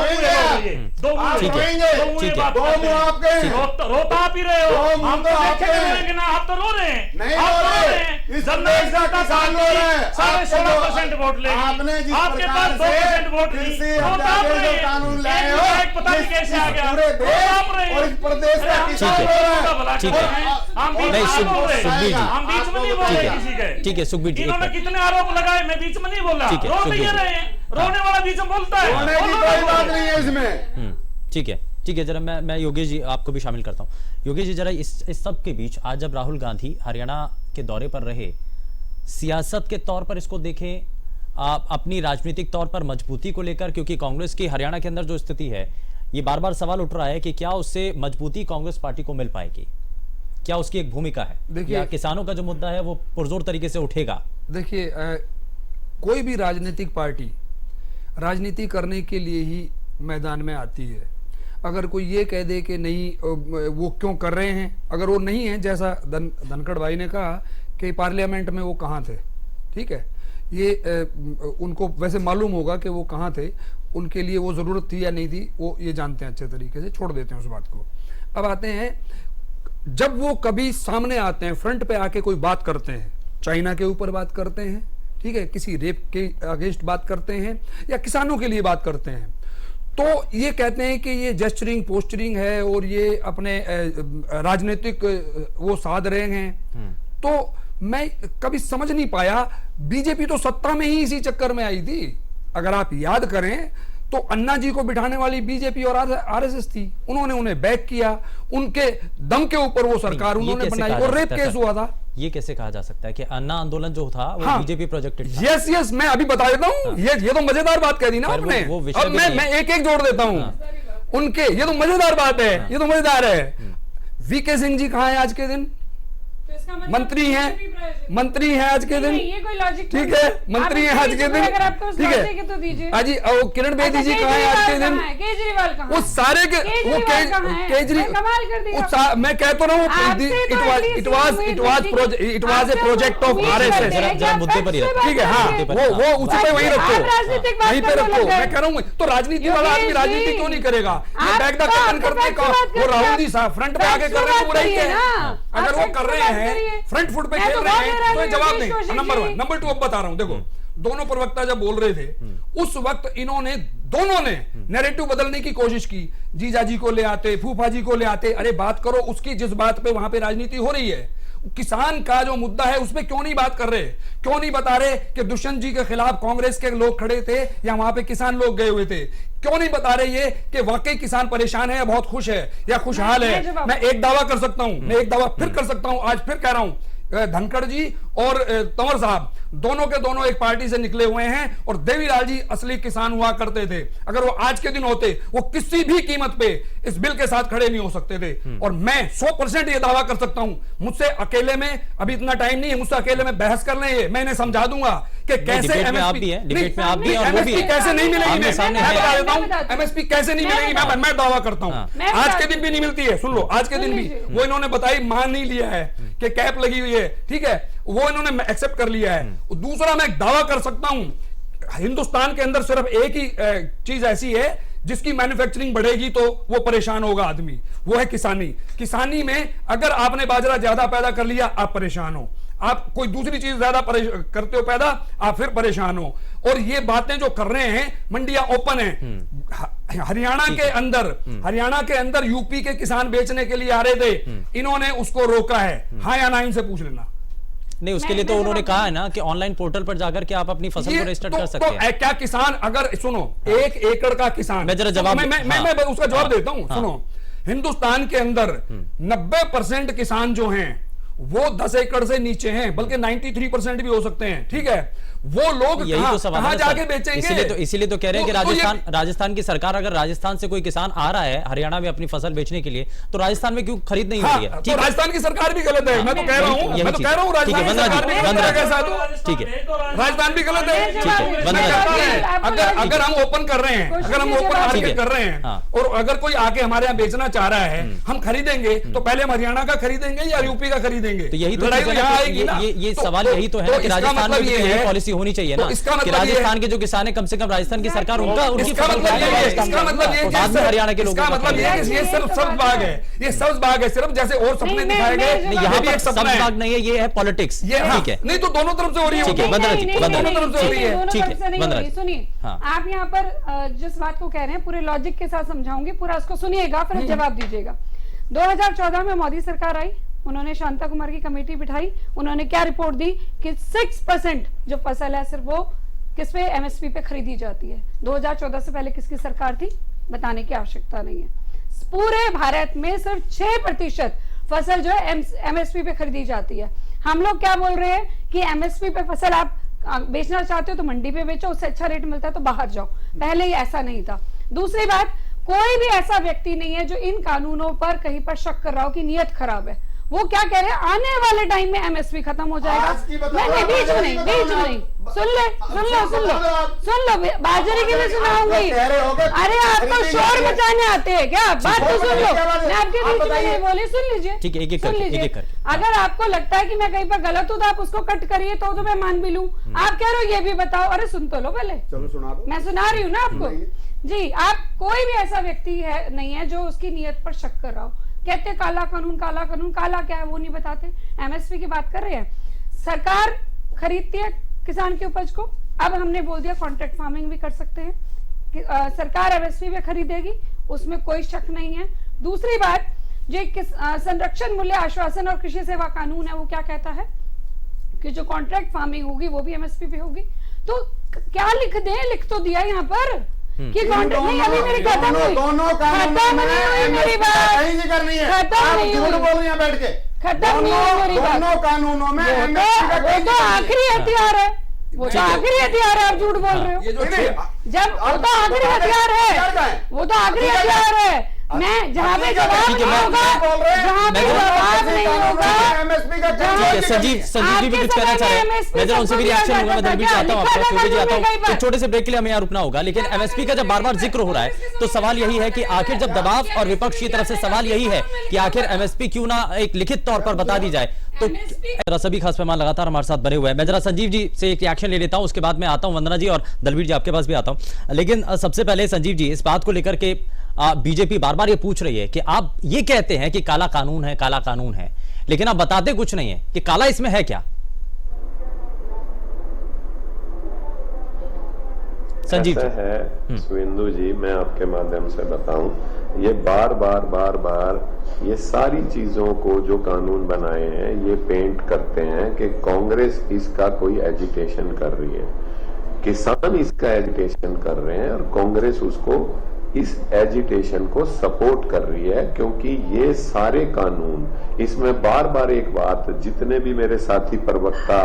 रोता आप ही रहे हो। हम तो देखेंगे ना, आप तो रो रहे हैं, नहीं रो रहे। साढ़े 16% वोट ले, आपके पास 2% वोट नहीं, कानून लाए हो, पता नहीं कैसे आ गया। और इस प्रदेश में हम बीच में नहीं बोल रहे किसी के। ठीक है सुखबीर जी, इन्होंने कितने आरोप लगाए, मैं बीच में नहीं बोला। रो तो ये रहे हैं, रोने वाला बीच में बोलता है, रोने की कोई बात नहीं है इसमें। ठीक है ठीक है, जरा मैं योगी जी आपको भी शामिल करता हूं। योगी जी, जरा इस सब के बीच आज जब राहुल गांधी हरियाणा के दौरे पर रहे, सियासत के तौर पर इसको देखें, आप अपनी राजनीतिक तौर पर मजबूती को लेकर, क्योंकि कांग्रेस की हरियाणा के अंदर जो स्थिति है, ये बार बार सवाल उठ रहा है कि क्या उससे मजबूती कांग्रेस पार्टी को मिल पाएगी? क्या उसकी एक भूमिका है? देखिए, किसानों का जो मुद्दा है वो पुरजोर तरीके से उठेगा? देखिए, कोई भी राजनीतिक पार्टी राजनीति करने के लिए ही मैदान में आती है। अगर कोई ये कह दे कि नहीं वो क्यों कर रहे हैं, अगर वो नहीं है, जैसा धनखड़ भाई ने कहा कि पार्लियामेंट में वो कहाँ थे, ठीक है, ये उनको वैसे मालूम होगा कि वो कहाँ थे, उनके लिए वो ज़रूरत थी या नहीं थी, वो ये जानते हैं अच्छे तरीके से, छोड़ देते हैं उस बात को। अब आते हैं, जब वो कभी सामने आते हैं, फ्रंट पे आके कोई बात करते हैं, चाइना के ऊपर बात करते हैं, ठीक है, किसी रेप के अगेंस्ट बात करते हैं या किसानों के लिए बात करते हैं, तो ये कहते हैं कि ये जेस्चरिंग पोस्चरिंग है और ये अपने राजनीतिक वो साध रहे हैं। तो मैं कभी समझ नहीं पाया, बीजेपी तो सत्ता में ही इसी चक्कर में आई थी। अगर आप याद करें तो अन्ना जी को बिठाने वाली बीजेपी और आरएसएस थी, उन्होंने उन्हें बैक किया, उनके दम के ऊपर वो सरकार उन्होंने बनाई और रेप केस हुआ था। ये कैसे कहा जा सकता है कि अन्ना आंदोलन जो था वो बीजेपी प्रोजेक्टेड था? यस, मैं अभी बता देता हूं। ये तो मजेदार बात कह दी ना आपने। अब मैं एक एक जोड़ देता हूं उनके। ये तो मजेदार बात है, ये तो मजेदार है। वीके सिंह जी कहां है आज के दिन? मंत्री हैं आज के दिन, ये कोई लॉजिक ठीक है, मंत्री हैं आज के दिन, ठीक है। तो दीजिए अजी किरण बेदी जी कहाँ है आज के दिन? केजरीवाल कहाँ? वो सारे के वो केजरीवाल, मैं कहता रहा हूँ it was a project of RSS। जरा मुद्दे पर ही ठीक है, हाँ, वो उसी पे वहीं रखो, वहीं पे रखो। मैं कह रहा हूँ तो राजनीति वाला आदमी राजनीति क्यों नहीं करेगा? ये बैक द कर्टन करने का वो राहुल जी साहब फ्रंट पे आके कर रहे हैं, वो रही है। अगर वो कर रहे हैं फ्रंट फुट पे खेल रहे हैं तो जवाब नहीं। नंबर 1, नंबर 2 अब बता रहा हूं, देखो दोनों प्रवक्ता जब बोल रहे थे उस वक्त इन्होंने दोनों ने नैरेटिव बदलने की कोशिश की। जीजाजी को ले आते, फूफा जी को ले आते, अरे बात करो उसकी जिस बात पे वहां पे राजनीति हो रही है, किसान का जो मुद्दा है उस पे क्यों नहीं बात कर रहे? क्यों नहीं बता रहे कि दुष्यंत जी के खिलाफ कांग्रेस के लोग खड़े थे या वहां पे किसान लोग गए हुए थे? क्यों नहीं बता रहे ये कि वाकई किसान परेशान है या बहुत खुश है या खुशहाल है? मैं एक दावा कर सकता हूं, मैं एक दावा फिर कर सकता हूं, आज फिर कह रहा हूं, धनखड़ जी और तंवर साहब दोनों के दोनों एक पार्टी से निकले हुए हैं और देवीलाल जी असली किसान हुआ करते थे। अगर वो आज के दिन होते वो किसी भी कीमत पे इस बिल के साथ खड़े नहीं हो सकते थे। और मैं 100% ये दावा कर सकता हूं, मुझसे अकेले में अभी इतना टाइम नहीं है, मुझसे अकेले में बहस कर लें, मैं इन्हें समझा दूंगा कि कैसे डिबेट में आप भी हैं और वो भी है। कैसे नहीं मिलेगी, मैं बता देता हूं एमएसपी कैसे नहीं मिलेगी, मैं दावा करता हूं आज के दिन भी नहीं मिलती है। सुन लो, आज के दिन भी वो इन्होंने बताई, मान नहीं लिया है कि कैप लगी हुई है, ठीक है, वो इन्होंने एक्सेप्ट कर लिया है। दूसरा, मैं एक दावा कर सकता हूं हिंदुस्तान के अंदर सिर्फ एक ही चीज ऐसी है जिसकी मैन्युफैक्चरिंग बढ़ेगी तो वो परेशान होगा आदमी, वो है किसानी। किसानी में अगर आपने बाजरा ज्यादा पैदा कर लिया आप परेशान हो, आप कोई दूसरी चीज ज्यादा करते हो पैदा आप फिर परेशान हो। और ये बातें जो कर रहे हैं, मंडियां ओपन है हरियाणा के अंदर यूपी के किसान बेचने के लिए आ रहे थे, इन्होंने उसको रोका है। हाँ या ना इनसे पूछ लेना। नहीं, उसके लिए तो उन्होंने कहा है ना कि ऑनलाइन पोर्टल पर जाकर के आप अपनी फसल को रजिस्टर कर सकते हैं। क्या किसान, अगर सुनो 1 एकड़ का किसान, मैं जरा जवाब मैं उसका जवाब देता हूं। सुनो, हिंदुस्तान के अंदर 90% किसान जो हैं वो 10 एकड़ से नीचे हैं, बल्कि 93% भी हो सकते हैं, ठीक है। वो लोग कहां जाके बेचेंगे? इसीलिए तो कह रहे हैं कि राजस्थान की सरकार, अगर राजस्थान से कोई किसान आ रहा है हरियाणा में अपनी फसल बेचने के लिए, तो राजस्थान में क्यों खरीद नहीं हो रही है? तो राजस्थान की सरकार भी गलत है, मैं तो कह रहा हूं, राजस्थान की सरकार भी गलत है, ठीक है, राजस्थान भी गलत है। अगर हम ओपन कर रहे हैं, अगर हम ओपन मार्केट कर रहे हैं और अगर कोई आके हमारे यहाँ बेचना चाह रहा है, हम खरीदेंगे तो पहले हम हरियाणा का खरीदेंगे या यूपी का खरीदेंगे? तो यही तो ये सवाल यही तो है कि राजस्थान में यही पॉलिसी होनी चाहिए ना कि राजस्थान के जो किसान है, कम से कम राजस्थान की सरकार उनकी फसल हरियाणा के लोगों का मतलब ये सिर्फ सब्ज बाग है, ये सब्ज बाग है सिर्फ, जैसे और सपने दिखाए गए। यहाँ पे सब्ज बाग नहीं है, ये है पॉलिटिक्स, ठीक है। नहीं तो दोनों तरफ से हो रही है, दोनों तरफ से हो रही है, ठीक है। सुनिए, आप यहाँ पर जिस बात को कह रहे हैं पूरे लॉजिक के साथ समझाऊंगी, पूरा उसको सुनिएगा फिर जवाब दीजिएगा। 2014 में मोदी सरकार आई, उन्होंने शांता कुमार की कमेटी बिठाई, उन्होंने क्या रिपोर्ट दी कि 6% जो फसल है सिर्फ वो किस पे, एमएसपी पे खरीदी जाती है। 2014 से पहले किसकी सरकार थी बताने की आवश्यकता नहीं है। पूरे भारत में सिर्फ 6% फसल जो है एमएसपी पे खरीदी जाती है। हम लोग क्या बोल रहे हैं कि एमएसपी पे फसल आप बेचना चाहते हो तो मंडी पे बेचो, उससे अच्छा रेट मिलता है तो बाहर जाओ। पहले ही ऐसा नहीं था। दूसरी बात, कोई भी ऐसा व्यक्ति नहीं है जो इन कानूनों पर कहीं पर शक कर रहा हो कि नियत खराब है। वो क्या कह रहे हैं, आने वाले टाइम में एमएसपी खत्म हो जाएगा। नहीं, बीच में नहीं, सुन लो, बाजरे की भी सुनाऊंगी। अरे आपको शोर मचाने आते हैं क्या? बात तो सुन लो, मैं आपके बीच में नहीं बोली, सुन लीजिए, ठीक है, एक करके। अगर आपको लगता है कि मैं कहीं पर गलत हूँ तो आप उसको कट करिए, तो मैं मान भी लूं। आप कह रहे हो ये भी बताओ, अरे सुन तो लो पहले, चलो सुना दो, मैं सुना रही हूँ ना आपको जी। आप कोई भी ऐसा व्यक्ति है नहीं है जो उसकी नियत पर शक कर रहा हो। कहते काला कानून, काला क्या है वो नहीं बताते। एमएसपी की बात कर रहे हैं, सरकार खरीदती है किसान की उपज को। अब हमने बोल दिया कॉन्ट्रैक्ट फार्मिंग भी कर सकते हैं कि सरकार एमएसपी पे खरीदेगी, उसमें कोई शक नहीं है। दूसरी बात, जो संरक्षण मूल्य आश्वासन और कृषि सेवा कानून है वो क्या कहता है कि जो कॉन्ट्रैक्ट फार्मिंग होगी वो भी एमएसपी पे होगी। तो क्या लिख तो दिया यहाँ पर कि कॉन्ट्रैक्ट नहीं, अभी मेरी खत्म हुई, मेरी बात करनी है, झूठ बोल रही हैं बैठ के, खत्म नहीं हुई मेरी बात। दोनों कानूनों में वो तो आखिरी हथियार है, वो तो आखिरी हथियार है, आप झूठ बोल रहे हो। जब वो तो आखिरी हथियार है, वो तो आखिरी हथियार है। मैं जहाँ पे जवाब नहीं होगा, जहाँ पे जवाब नहीं होगा, एमएसपी का संजीव जी भी कुछ कहना चाह रहे हैं, मैं जरा उनसे भी रिएक्शन लूंगा। मैं दलबीर चाहता हूं आपका, फिर भी आता हूं। एक छोटे से ब्रेक के लिए हमें यहाँ रुकना होगा, लेकिन एमएसपी का जब बार बार जिक्र हो रहा है तो सवाल यही है कि आखिर जब दबाव और विपक्ष की तरफ से सवाल यही है कि आखिर एमएसपी क्यों ना एक लिखित तौर पर बता दी जाए, तो सभी खास मेहमान लगातार हमारे साथ बने हुए हैं। मैं जरा संजीव जी से एक रिएक्शन ले लेता हूं, उसके बाद मैं आता हूं वंदना जी और दलबीर जी आपके पास भी आता हूं। लेकिन सबसे पहले संजीव जी, इस बात को लेकर के बीजेपी बार बार ये पूछ रही है कि आप ये कहते हैं कि काला कानून है, काला कानून है, लेकिन आप बताते कुछ नहीं है कि काला इसमें है क्या। संजीव है सुवेंदु जी, मैं आपके माध्यम से बताऊं, ये बार बार ये सारी चीजों को जो कानून बनाए हैं ये पेंट करते हैं कि कांग्रेस इसका कोई एजिटेशन कर रही है, किसान इसका एजिटेशन कर रहे हैं और कांग्रेस उसको इस एजिटेशन को सपोर्ट कर रही है, क्योंकि ये सारे कानून, इसमें बार बार एक बात, जितने भी मेरे साथी प्रवक्ता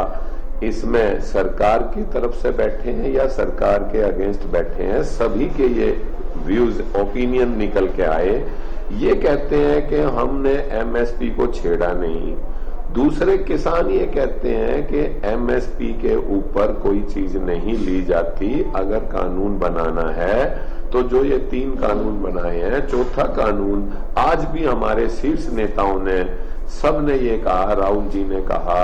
इसमें सरकार की तरफ से बैठे हैं या सरकार के अगेंस्ट बैठे हैं, सभी के ये व्यूज, ओपिनियन निकल के आए। ये कहते हैं कि हमने एमएसपी को छेड़ा नहीं, दूसरे किसान ये कहते हैं कि एमएसपी के ऊपर कोई चीज नहीं ली जाती, अगर कानून बनाना है तो जो ये 3 कानून बनाए हैं, चौथा कानून आज भी हमारे शीर्ष नेताओं ने, सब ने ये कहा, राहुल जी ने कहा,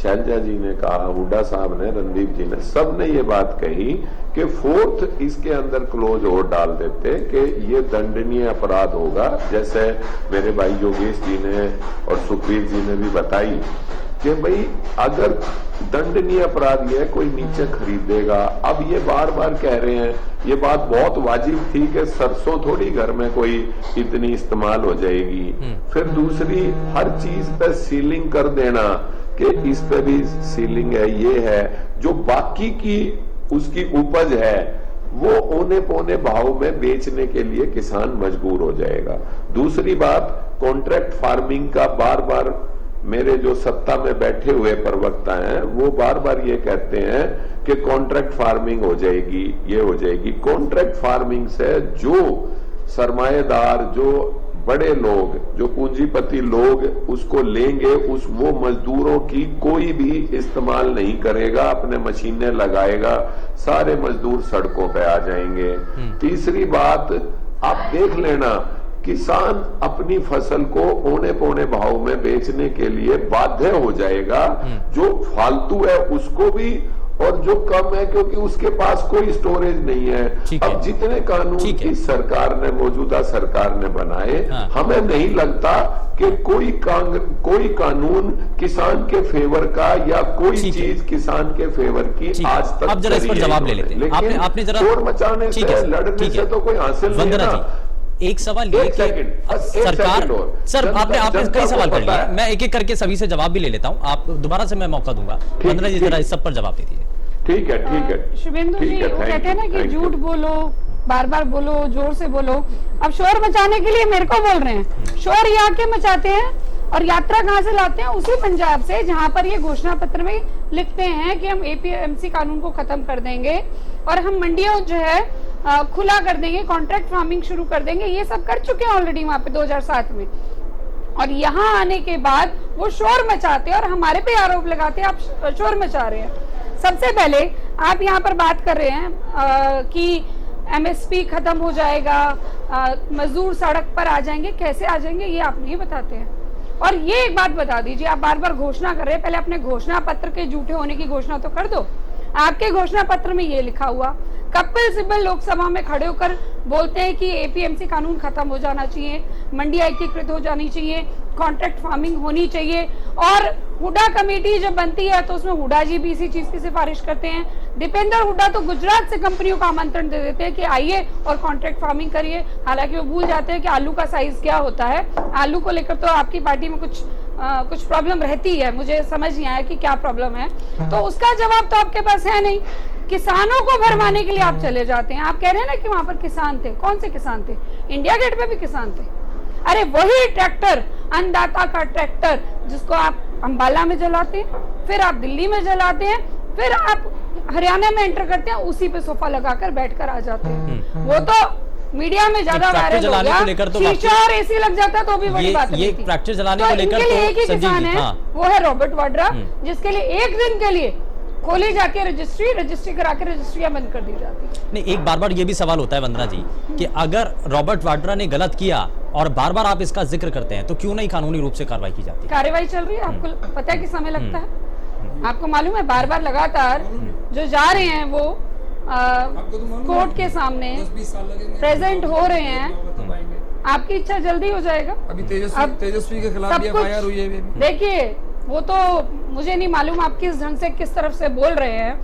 शैलजा जी ने कहा, हुड्डा साहब ने, रणदीप जी ने, सब ने ये बात कही कि 4th इसके अंदर क्लोज और डाल देते कि ये दंडनीय अपराध होगा, जैसे मेरे भाई योगेश जी ने और सुखबीर जी ने भी बताई कि भाई अगर दंडनीय अपराध ये कोई नीचे खरीदेगा। अब ये बार बार कह रहे हैं, ये बात बहुत वाजिब थी कि सरसों थोड़ी घर में कोई इतनी इस्तेमाल हो जाएगी। फिर दूसरी, हर चीज पे सीलिंग कर देना कि इस पे भी सीलिंग है, ये है, जो बाकी की उसकी उपज है वो औने पौने भाव में बेचने के लिए किसान मजबूर हो जाएगा। दूसरी बात, कॉन्ट्रैक्ट फार्मिंग का बार बार मेरे जो सत्ता में बैठे हुए प्रवक्ता हैं वो बार बार ये कहते हैं कि कॉन्ट्रैक्ट फार्मिंग हो जाएगी, ये हो जाएगी। कॉन्ट्रैक्ट फार्मिंग से जो सरमाएदार, जो बड़े लोग, जो पूंजीपति लोग उसको लेंगे, वो मजदूरों की कोई भी इस्तेमाल नहीं करेगा, अपने मशीनें लगाएगा, सारे मजदूर सड़कों पे आ जाएंगे। तीसरी बात, आप देख लेना, किसान अपनी फसल को औने पौने भाव में बेचने के लिए बाध्य हो जाएगा, जो फालतू है उसको भी और जो कम है, क्योंकि उसके पास कोई स्टोरेज नहीं है। अब जितने कानून की सरकार ने, मौजूदा सरकार ने बनाए, हमें नहीं लगता कि कोई कानून किसान के फेवर का या कोई चीज किसान के फेवर की आज तक। अब जरा इस पर जवाब ले लेते हैं। आपने जरा शोर मचाने से, लड़ने से तो कोई हासिल नहीं है। एक सवाल ये कि सरकार, सर आपने कई सवाल कर लिया, मैं एक एक करके सभी से जवाब भी ले लेता हूं, आप दोबारा से मैं मौका दूंगा। वंदना जी जरा इस सब पर जवाब दे दीजिए। ठीक है शुभेंदु जी, वो कहते हैं ना कि झूठ बोलो, बार बार बोलो, जोर से बोलो। अब शोर मचाने के लिए मेरे को बोल रहे हैं, शोर ये आके मचाते हैं और यात्रा कहां से लाते हैं? उसी पंजाब से, जहां पर ये घोषणा पत्र में लिखते हैं कि हम एपीएमसी कानून को खत्म कर देंगे और हम मंडियों जो है खुला कर देंगे, कॉन्ट्रैक्ट फार्मिंग शुरू कर देंगे। ये सब कर चुके हैं ऑलरेडी वहां पे 2007 में। और यहाँ आने के बाद वो शोर मचाते हैं और हमारे पे आरोप लगाते हैं आप शोर मचा रहे हैं। सबसे पहले आप यहाँ पर बात कर रहे हैं कि एमएसपी खत्म हो जाएगा, मजदूर सड़क पर आ जाएंगे। कैसे आ जाएंगे ये आप नहीं बताते हैं। और ये एक बात बता दीजिए, आप बार बार घोषणा कर रहे हैं, पहले अपने घोषणा पत्र के झूठे होने की घोषणा तो कर दो। आपके घोषणा पत्र में ये लिखा हुआ, कपिल सिब्बल लोकसभा में खड़े होकर बोलते हैं कि एपीएमसी कानून खत्म हो जाना चाहिए, मंडियां एकीकृत हो जानी चाहिए, कॉन्ट्रैक्ट फार्मिंग होनी चाहिए। और हुड्डा कमेटी जब बनती है तो उसमें हुड्डा जी भी इसी चीज की सिफारिश करते हैं। दीपेंद्र हुड्डा तो गुजरात से कंपनियों को आमंत्रण दे देते हैं कि आइए और कॉन्ट्रैक्ट फार्मिंग करिए। हालांकि वो भूल जाते हैं कि आलू का साइज क्या होता है। आलू को लेकर तो आपकी पार्टी में कुछ प्रॉब्लम रहती है, मुझे समझ नहीं आया कि क्या प्रॉब्लम है। तो उसका जवाब तो आपके पास है नहीं। किसानों को भरमाने के लिए आप चले जाते हैं। आप कह रहे हैं ना कि वहां पर किसान थे, कौन से किसान थे? इंडिया गेट पे भी किसान थे। अरे वही ट्रैक्टर, अन्नदाता का ट्रैक्टर, जिसको आप अंबाला में जलाते हैं, फिर आप दिल्ली में जलाते हैं, फिर आप हरियाणा में एंटर करते हैं, उसी पे सोफा लगाकर बैठकर आ जाते हैं। वो तो मीडिया में ज्यादा ट्रैक्टर वायरल हो जलाने गया, को लेकर तो शीशा और एसी लग जाता तो भी बड़ी बात ये नहीं थी। ट्रैक्टर जलाने तो को लेकर इनके लिए तो एक ही संजीव किसान जी, है, हाँ। वो है रॉबर्ट वाड्रा, जिसके लिए एक दिन के लिए खोली जाके रजिस्ट्री करा के रजिस्ट्रियां बंद कर दी जाती है। नहीं, एक बार ये भी सवाल होता है वंदना जी कि अगर रॉबर्ट वाड्रा ने गलत किया और बार बार आप इसका जिक्र करते हैं तो क्यों नहीं कानूनी रूप से कार्रवाई की जाती? कार्रवाई चल रही है, आपको पता है कि समय लगता है, आपको मालूम है, बार बार लगातार जो जा रहे हैं वो कोर्ट के सामने प्रेजेंट हो रहे हैं। आपकी इच्छा जल्दी हो जाएगा। अभी तेजस्वी के खिलाफ भी एफआईआर हुई है। देखिए, वो तो मुझे नहीं मालूम आप किस ढंग से किस तरफ से बोल रहे हैं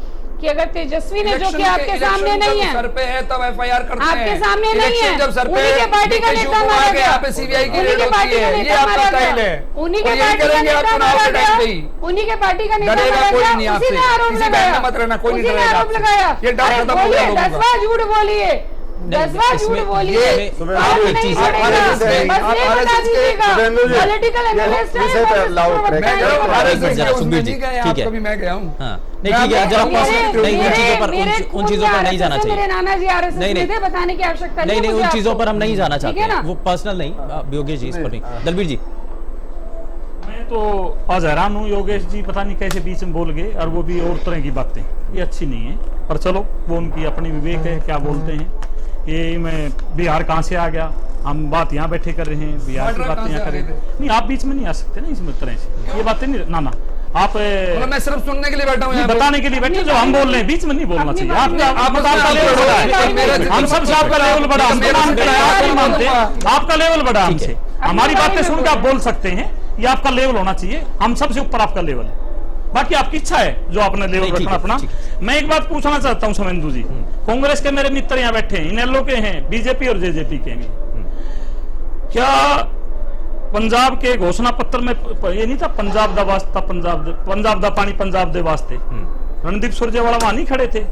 कि अगर तेजस्वी ने जो किया आपके सामने नहीं है, सर पे है तब एफआईआर करते हैं, आपके सामने नहीं है, जब सर पे उन्हीं के पार्टी का नेता मारा गया, यहाँ पे सीबीआई की रेड उन्हीं के होती पार्टी का है, ये नेता आपका मारा स्टाइल गया, है। उन्हीं के और पार्टी का करेंगे आप नेता चुनाव मारा के टाइम पे गया, ही। उन्हीं के पार्टी का नेता डरेगा मारा कोई गया, नहीं उसी आपसे, ने आरोप किसी बहन लगाया, में मत रहना, कोई नहीं उसी ने डरेगा आरोप आपसे। लगाया। ये डर अरे खत्म हो बोलिए, गया लोगों का। 10वां झूठ बोलिए, 10वां झूठ बोलिए, आप नहीं छोड़ेगा, बस ये बता दीजिएगा, पॉलिटिकल एनालिस्ट है, आपको भी मैं गया हूँ। नहीं, ठीक है, जरा उन चीजों पर नहीं जाना चाहिए। मेरे नाना जी आरएसएस में थे, बताने की आवश्यकता नहीं, उन चीजों पर हम नहीं जाना चाहते है ना? वो पर्सनल नहीं, योगेश जी इस पर नहीं। दलबीर जी, मैं तो आज हैरान हूँ, योगेश जी पता नहीं कैसे बीच में बोल गए, और वो भी और तरह की बातें, ये अच्छी नहीं है। पर चलो, वो उनकी अपनी विवेक है, क्या बोलते हैं। ये मैं बिहार कहाँ से आ गया, हम बात यहाँ बैठे कर रहे हैं, बिहार की बातें यहाँ कर रहे हैं। नहीं, आप बीच में नहीं आ सकते ना इसमें तरह से, ये बातें नहीं, ना आप मैं सिर्फ सुनने के लिए बैठा हूँ, बताने के लिए बैठे, जो हम बोल रहे हैं बीच में नहीं बोलना चाहिए। आपका लेवल बड़ा है, हम सबसे आपका लेवल बड़ा, हम नहीं मानते, आपका लेवल बड़ा हमसे, हमारी बातें सुन के आप बोल सकते हैं, ये आपका लेवल होना चाहिए, हम सबसे ऊपर आपका लेवल है। बाकी आपकी इच्छा है जो अपने लेवल रखना अपना। मैं एक बात पूछना चाहता हूँ शुभेंदु जी, कांग्रेस के मेरे मित्र यहाँ बैठे हैं, इनेलो के हैं, बीजेपी और जेजेपी के भी, क्या पंजाब के घोषणा पत्र में ये नहीं था पंजाब दा वास्ता, पंजाब दा पानी पंजाब दे वास्ते, रणदीप सुरजेवाला वहां नहीं खड़े थे?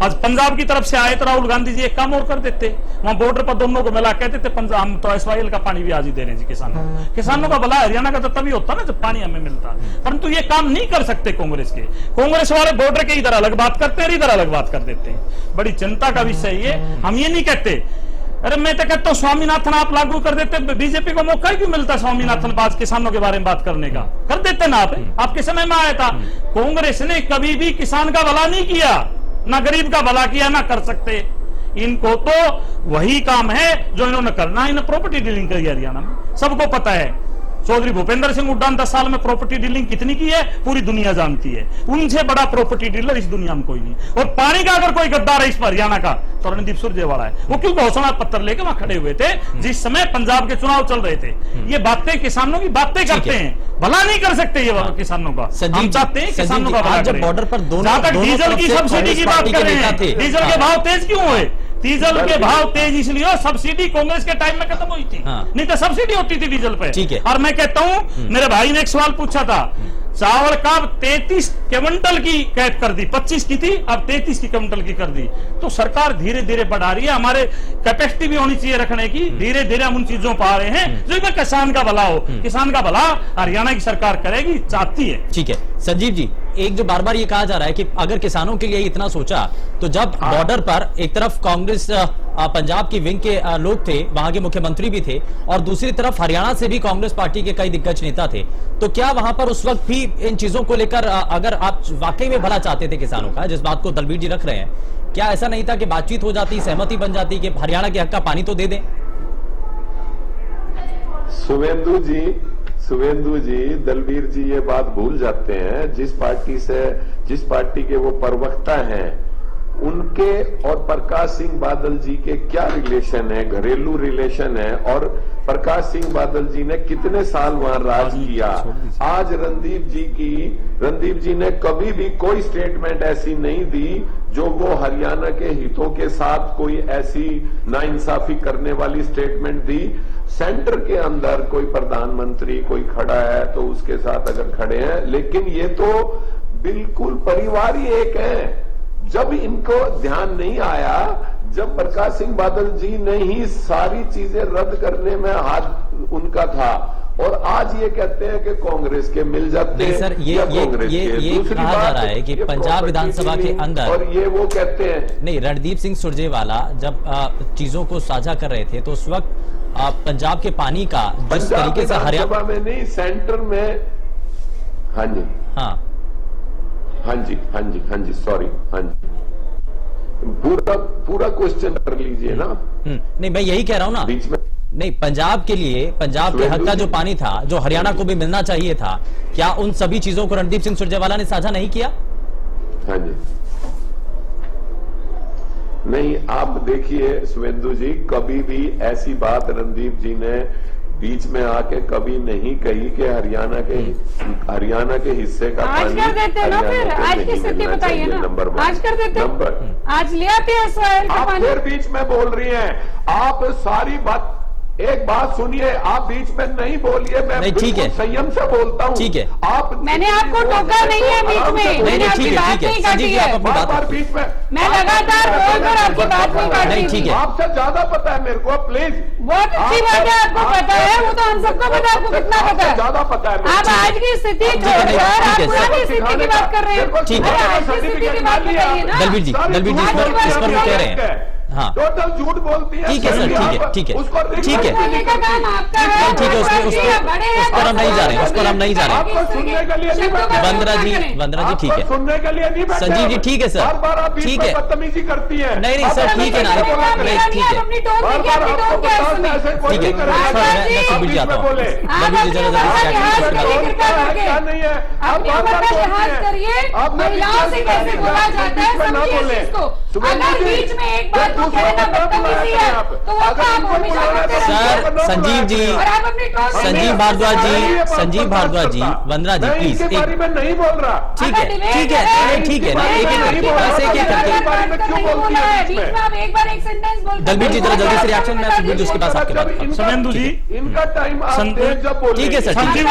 आज पंजाब की तरफ से आए तो राहुल गांधी जी एक काम और कर देते, वहां बॉर्डर पर दोनों को मिला कहते थे पंजाब हम तो एसवाईएल का पानी भी आज ही दे रहे हैं जी किसानों का भला हरियाणा का तो तभी होता ना जब पानी हमें मिलता, परंतु ये काम नहीं कर सकते कांग्रेस के। कांग्रेस वाले बॉर्डर के इधर अलग बात करते हैं, इधर अलग बात कर देते हैं। बड़ी चिंता का विषय ये, हम ये नहीं कहते। अरे मैं तो कहता हूँ स्वामीनाथन आप लागू कर देते, बीजेपी को मौका ही क्यों मिलता स्वामीनाथन बात किसानों के बारे में बात करने का? कर देते ना आप, आपके समय में आया था। कांग्रेस ने कभी भी किसान का भला नहीं किया, ना गरीब का भला किया, ना कर सकते। इनको तो वही काम है जो इन्होंने करना, इन्हें प्रॉपर्टी डीलिंग करी हरियाणा में, सबको पता है। चौधरी भूपेंद्र सिंह हुड्डा 10 साल में प्रॉपर्टी डीलिंग कितनी की है पूरी दुनिया जानती है, उनसे बड़ा प्रॉपर्टी डीलर इस दुनिया में कोई नहीं। और पानी का अगर कोई गद्दार है इस पर हरियाणा का तो रणदीप सुरजेवाला है। वो क्यों घोषणा पत्र लेके वहां खड़े हुए थे जिस समय पंजाब के चुनाव चल रहे थे। ये बातें किसानों की बातें करते हैं, भला नहीं कर सकते ये किसानों का। हम चाहते हैं किसानों का भला करें। बॉर्डर पर जहां तक डीजल की सब्सिडी की बात कर रहे हैं, डीजल के भाव तेज क्यों हुए? डीजल के भाव तेज इसलिए, सब्सिडी कांग्रेस के टाइम में खत्म हुई थी, नहीं तो सब्सिडी होती थी डीजल पे। ठीक है। और मैं कहता हूं, मेरे भाई ने एक सवाल पूछा था, चावल का 33 क्विंटल की कैप कर दी, 25 की थी अब 33 की क्विंटल की कर दी। तो सरकार धीरे धीरे बढ़ा रही है, हमारे कैपेसिटी भी होनी चाहिए रखने की, धीरे धीरे हम उन चीजों पर आ रहे हैं जो इसमें किसान का भला हो। किसान का भला हरियाणा की सरकार करेगी, चाहती है। ठीक है संजीव जी, एक जो बार बार ये कहा जा रहा है कि अगर किसानों के लिए इतना सोचा तो जब बॉर्डर पर एक तरफ कांग्रेस पंजाब की विंग के लोग थे, वहां के मुख्यमंत्री भी थे, और दूसरी तरफ हरियाणा से भी कांग्रेस पार्टी के कई दिग्गज नेता थे, तो क्या वहां पर उस वक्त भी इन चीजों को लेकर अगर आप वाकई में भला चाहते थे किसानों का, जिस बात को दलबीर जी रख रहे हैं, क्या ऐसा नहीं था कि बातचीत हो जाती, सहमति बन जाती कि हरियाणा के हक का पानी तो दे दें? शुभेंदु जी, दलबीर जी ये बात भूल जाते हैं, जिस पार्टी के वो प्रवक्ता हैं उनके और प्रकाश सिंह बादल जी के क्या रिलेशन है, घरेलू रिलेशन है, और प्रकाश सिंह बादल जी ने कितने साल वहां राज किया। आज रणदीप जी ने कभी भी कोई स्टेटमेंट ऐसी नहीं दी जो वो हरियाणा के हितों के साथ कोई ऐसी नाइंसाफी करने वाली स्टेटमेंट दी। सेंटर के अंदर कोई प्रधानमंत्री कोई खड़ा है तो उसके साथ अगर खड़े हैं, लेकिन ये तो बिल्कुल परिवार ही एक है। जब इनको ध्यान नहीं आया, जब प्रकाश सिंह बादल जी ने ही सारी चीजें रद्द करने में हाथ उनका था, और आज ये कहते हैं कि कांग्रेस के मिल जाते हैं। सर, ये कहा जा रहा है कि पंजाब विधानसभा के अंदर, और ये वो कहते हैं नहीं, रणदीप सिंह सुरजेवाला जब चीजों को साझा कर रहे थे तो उस वक्त पंजाब के पानी का जिस तरीके से हरियाणा में नहीं, सेंटर में, हाँ जी, हाँ जी, सॉरी, हाँ जी, पूरा क्वेश्चन कर लीजिए ना। नहीं, मैं यही कह रहा हूं ना, बीच में नहीं, पंजाब के लिए, पंजाब के हक का जो पानी था, जो हरियाणा को भी मिलना चाहिए था, क्या उन सभी चीजों को रणदीप सिंह सुरजेवाला ने साझा नहीं किया? हाँ जी, नहीं, आप देखिए शुभेंदु जी, कभी भी ऐसी बात रणदीप जी ने बीच में आके कभी नहीं कही कि हरियाणा के हिस्से का आज पानी कर देते ना, फिर आज की स्थिति बताइए ना, आज कर देते, आज ले आते हैं। आप फिर बीच में बोल रही हैं, आप सारी बात, एक बात सुनिए, आप बीच में नहीं बोलिए, मैं बिल्कुल संयम से बोलता हूँ। ठीक है, आप, मैंने आपको टोका नहीं है बीच में, मैंने आपकी बात नहीं काटी है, बार बीच में मैं लगातार बोलकर आपकी बात नहीं काटी। ठीक है, आपसे ज्यादा पता है मेरे को, प्लीज। बहुत अच्छी बात है, आपको पता है, वो तो हम सबको पता है, आपको कितना पता है, ज्यादा पता है। आप आज की स्थिति छोड़कर आप पुरानी स्थिति की बात कर रहे हैं। ठीक है, आज की स्थिति की बात बताइए ना। दलबीर जी इस पर वो कह रहे हैं, हाँ, टोटल झूठ बोलती है। ठीक है सर, ठीक है, ठीक है, ठीक है, उस पर हम नहीं जा रहे हैं, उस पर हम नहीं जा रहे हैं। सुनने के लिए वंदना जी, ठीक है, सुनने के लिए नहीं, संजीव जी, ठीक है सर, ठीक है, बदतमीजी करती है। नहीं सर, ठीक है ना, ठीक है, ठीक है, सुखबीर जी आता हूँ, दलबीर जी जरा नहीं है, महिलाओं से कैसे बोला जाता है, समझिए इस चीज को। अगर बीच में एक बात को कहना बदतमीजी है तो वो काम हमेशा करते रहते हैं। सर, संजीव जी, संजीव भारद्वाज जी, वंदना जी, प्लीज, नहीं बोल रहा। ठीक है, ठीक है, ठीक है ना, एक दलबीर जी जरा जल्दी से रिएक्शन, मैं सुखबीर जी उसके पास आपके पास। शुभेंदु जी, इनका टाइम ठीक है सर, संजीव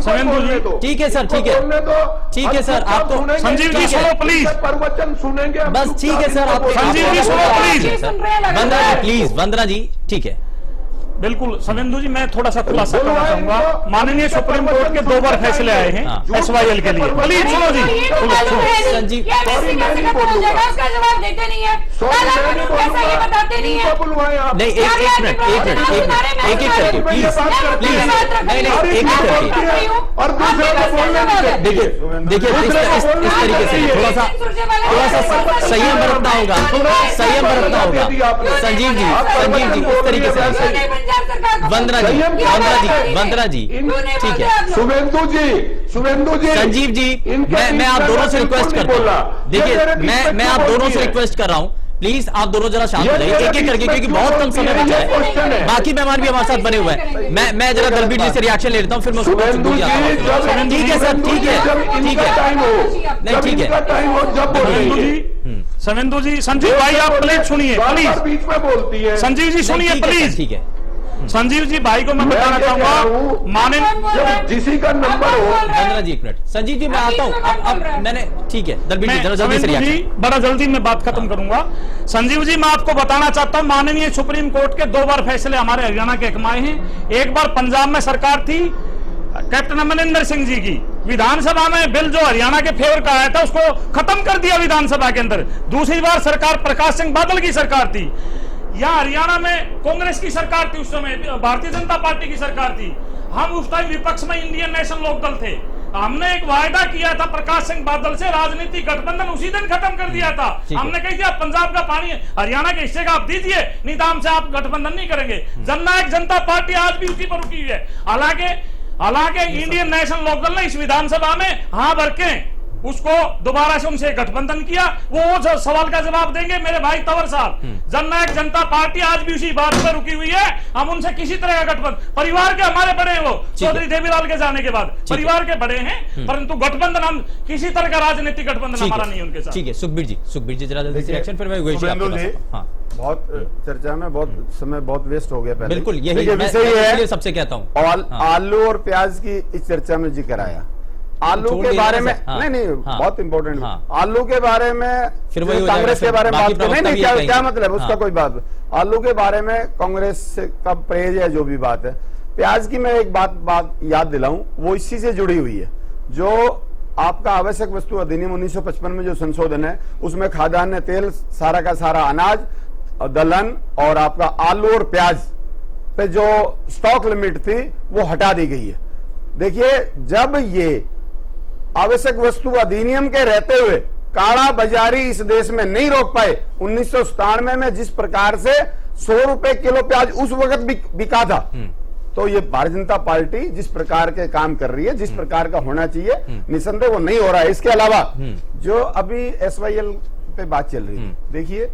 शुभेंदु जी, ठीक है सर, ठीक है सर, आपको संजीव जी सुनो प्लीज, प्रवचन सुनेंगे बस, ठीक है सर, आप संजीव जी सुनो प्लीज, वंदना जी प्लीज, वंदना जी, ठीक है, बिल्कुल। शुभेंदु जी, मैं थोड़ा सा खुलासा करना चाहूंगा। माननीय सुप्रीम कोर्ट के 2 बार फैसले आए हैं SYL के लिए। प्लीज सुनो जी, संजीव, उसका जवाब देते नहीं है, कैसा ये बताते नहीं है। नहीं, एक मिनट करके प्लीज, नहीं, एक मिनट करके, और दूसरे को बोलने नहीं देखिए, इस तरीके से थोड़ा सा संयम बरतना होगा, संजीव जी, इस तरीके से। वंदना जी, ठीक है, शुभेंदु जी, संजीव जी, मैं आप दोनों से रिक्वेस्ट करता हूँ, देखिए, मैं आप दोनों से रिक्वेस्ट कर रहा हूँ, प्लीज आप दोनों जरा शांत हो जाइए, एक करके, क्योंकि बहुत कम समय बचा है, बाकी मेहमान भी हमारे साथ बने हुए हैं। मैं जरा दलबीर जी से रिएक्शन ले लेता हूँ, फिर मैं उसको ठीक है सर, ठीक है, नहीं, ठीक है, शुभेंदु जी, संजीव भाई आप प्लीज सुनिए, प्लीज बीच में बोलती है, संजीव जी सुनिए प्लीज, ठीक है, संजीव जी भाई को मैं बताना चाहूंगा, माननीय जिसी का नंबर हो। वंदना जी, एक मिनट, संजीव जी मैं आता हूँ, अब मैंने, ठीक है, दलबीर जी जरा जल्दी से रिएक्शन, बड़ा जल्दी मैं बात खत्म करूंगा। संजीव जी, मैं आपको बताना चाहता हूं, माननीय सुप्रीम कोर्ट के 2 बार फैसले हमारे हरियाणा के हक में आए हैं। एक बार पंजाब में सरकार थी कैप्टन अमरिंदर सिंह जी की, विधानसभा में बिल जो हरियाणा के फेवर का आया था उसको खत्म कर दिया विधानसभा के अंदर। दूसरी बार सरकार प्रकाश सिंह बादल की सरकार थी, यहाँ हरियाणा में कांग्रेस की सरकार थी, उस समय भारतीय जनता पार्टी की सरकार थी। हम उस टाइम विपक्ष में इंडियन नेशनल लोकदल थे, हमने एक वायदा किया था प्रकाश सिंह बादल से, राजनीतिक गठबंधन उसी दिन खत्म कर दिया था। हमने कही थी आप पंजाब का पानी हरियाणा के हिस्से का आप दीजिए, नहीं तो हमसे आप गठबंधन नहीं करेंगे। जननायक जनता पार्टी आज भी उसी पर रुकी हुई है। हालांकि इंडियन नेशनल लोकदल ने इस विधानसभा में हाँ भर के उसको दोबारा से उनसे गठबंधन किया। वो सवाल का जवाब देंगे मेरे भाई तंवर साहब। जननायक जनता पार्टी आज भी उसी बात पर रुकी हुई है, हम उनसे किसी तरह का गठबंधन, परिवार के हमारे बड़े हैं वो, चौधरी देवीलाल के जाने के बाद परिवार के बड़े हैं, परंतु गठबंधन हम किसी तरह का राजनीतिक गठबंधन हमारा नहीं उनके साथ। ठीक है, सुखबीर जी जरा जल्दी से रिएक्शन, फिर मैं बहुत चर्चा में बहुत समय बहुत वेस्ट हो गया पहले, बिल्कुल यही विषय है, सबसे कहता हूँ। आलू और प्याज की इस चर्चा में जिक्र आया, आलू के बारे में नहीं बहुत इंपॉर्टेंट, आलू के बारे में फिर कांग्रेस के बारे में बात करें, नहीं क्या मतलब उसका कोई बात, आलू के बारे में कांग्रेस का परहेज है जो भी बात है, प्याज की मैं एक बात याद दिलाऊं, वो इसी से जुड़ी हुई है। जो आपका आवश्यक वस्तु अधिनियम 1955 में जो संशोधन है, उसमें खाद्यान्न तेल, सारा का सारा अनाज, दलहन और आपका आलू और प्याज पे जो स्टॉक लिमिट थी वो हटा दी गई है। देखिए, जब ये आवश्यक वस्तु अधिनियम के रहते हुए काला बाजारी इस देश में नहीं रोक पाए, 1997 में जिस प्रकार से 100 रुपए किलो प्याज उस वक्त बिका था, तो ये भारतीय जनता पार्टी जिस प्रकार के काम कर रही है, जिस प्रकार का होना चाहिए, निसंदेह वो नहीं हो रहा है। इसके अलावा जो अभी SYL पे बात चल रही है, देखिए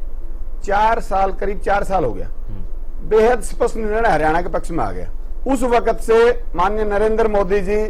4 साल, करीब 4 साल हो गया, बेहद स्पष्ट निर्णय हरियाणा के पक्ष में आ गया। उस वक्त से माननीय नरेंद्र मोदी जी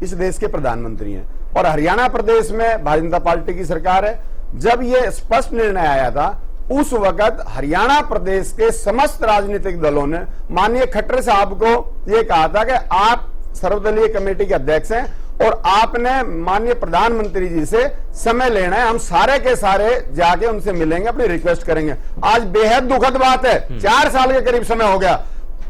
इस देश के प्रधानमंत्री हैं और हरियाणा प्रदेश में भारतीय जनता पार्टी की सरकार है। जब ये स्पष्ट निर्णय आया था, उस वक्त हरियाणा प्रदेश के समस्त राजनीतिक दलों ने माननीय खट्टर साहब को ये कहा था कि आप सर्वदलीय कमेटी के अध्यक्ष हैं और आपने माननीय प्रधानमंत्री जी से समय लेना है, हम सारे के सारे जाके उनसे मिलेंगे, अपनी रिक्वेस्ट करेंगे। आज बेहद दुखद बात है, 4 साल के करीब समय हो गया,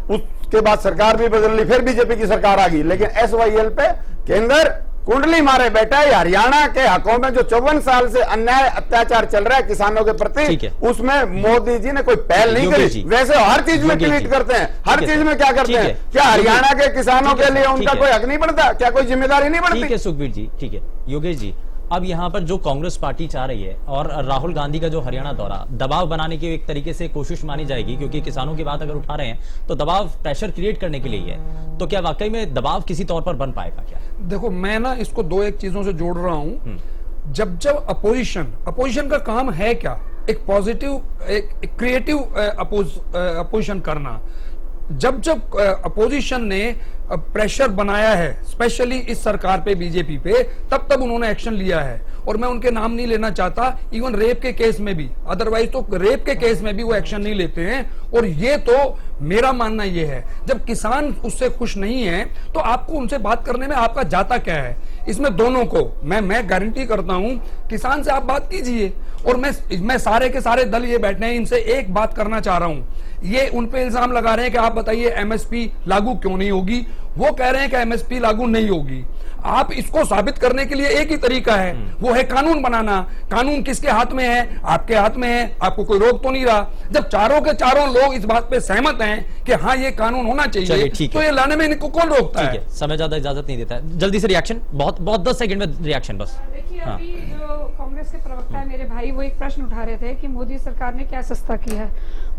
उसके बाद सरकार भी बदल ली, फिर बीजेपी की सरकार आ गई, लेकिन SYL पे केंद्र कुंडली मारे बैठा है। हरियाणा के हकों में जो 54 साल से अन्याय अत्याचार चल रहा है किसानों के प्रति, उसमें मोदी जी ने कोई पहल नहीं करी। वैसे हर चीज में ट्वीट करते हैं, हर चीज में क्या करते हैं? क्या हरियाणा के किसानों के लिए उनका कोई हक नहीं बनता? क्या कोई जिम्मेदारी नहीं बनती? ठीक है सुखबीर जी, ठीक है। योगेश जी, अब यहाँ पर जो कांग्रेस पार्टी चाह रही है और राहुल गांधी का जो हरियाणा दौरा दबाव बनाने की एक तरीके से कोशिश मानी जाएगी, क्योंकि किसानों की बात अगर उठा रहे हैं तो दबाव, प्रेशर क्रिएट करने के लिए ही है, तो क्या वाकई में दबाव किसी तौर पर बन पाएगा क्या? देखो, मैं ना इसको 2-1 चीजों से जोड़ रहा हूं। जब अपोजिशन का काम है क्या? एक पॉजिटिव, एक क्रिएटिव अपोजिशन करना। जब अपोजिशन ने प्रेशर बनाया है, स्पेशली इस सरकार पे, बीजेपी पे, तब उन्होंने एक्शन लिया है। और मैं उनके नाम नहीं लेना चाहता, इवन रेप के केस में भी, अदरवाइज तो रेप के केस में भी वो एक्शन नहीं लेते हैं। और ये तो मेरा मानना ये है, जब किसान उससे खुश नहीं है तो आपको उनसे बात करने में आपका जाता क्या है? इसमें दोनों को मैं गारंटी करता हूं, किसान से आप बात कीजिए। और मैं सारे के सारे दल ये बैठे हैं, इनसे एक बात करना चाह रहा हूं। ये उन पे इल्जाम लगा रहे हैं कि आप बताइए MSP लागू क्यों नहीं होगी, वो कह रहे हैं कि MSP लागू नहीं होगी। आप इसको साबित करने के लिए एक ही तरीका है, वो है कानून बनाना। कानून किसके हाथ में है? आपके हाथ में है, आपको कोई रोक तो नहीं रहा। जब चारों के चारों लोग इस बात पे सहमत हैं कि हाँ ये कानून होना चाहिए, तो ये लाने में इनको कौन रोकता है? समय ज्यादा इजाजत नहीं देता है, जल्दी से रिएक्शन, बहुत 10 सेकंड में रिएक्शन बस। देखिए, अभी जो कांग्रेस के प्रवक्ता है मेरे भाई, वो एक प्रश्न उठा रहे थे कि मोदी सरकार ने क्या सस्ता किया है।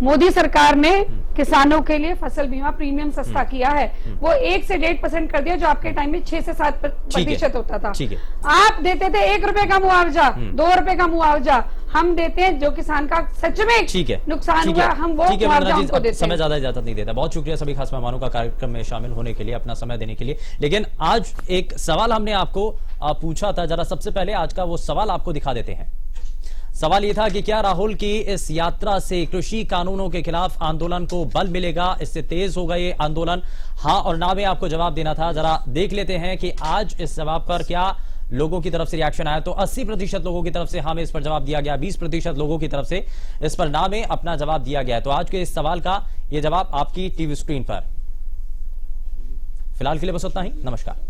मोदी सरकार ने किसानों के लिए फसल बीमा प्रीमियम सस्ता किया है, वो 1 से 1.5% कर दिया, जो आपके टाइम में 6 से 7% होता था। आप देते थे 1 रुपए का मुआवजा, 2 रुपए का मुआवजा, हम देते हैं जो किसान का सच में नुकसान हुआ, हम वो मुआवजा उनको देते हैं। समय ज्यादा इजाजत नहीं देता। बहुत शुक्रिया सभी खास मेहमानों का कार्यक्रम में शामिल होने के लिए, अपना समय देने के लिए। लेकिन आज एक सवाल हमने आपको पूछा था, जरा सबसे पहले आज का वो सवाल आपको दिखा देते हैं। सवाल यह था कि क्या राहुल की इस यात्रा से कृषि कानूनों के खिलाफ आंदोलन को बल मिलेगा, इससे तेज होगा ये आंदोलन? हाँ और ना में आपको जवाब देना था। जरा देख लेते हैं कि आज इस जवाब पर क्या लोगों की तरफ से रिएक्शन आया। तो 80% लोगों की तरफ से हाँ में इस पर जवाब दिया गया, 20% लोगों की तरफ से इस पर ना में अपना जवाब दिया गया। तो आज के इस सवाल का ये जवाब आपकी टीवी स्क्रीन पर। फिलहाल के लिए बस उतना ही, नमस्कार।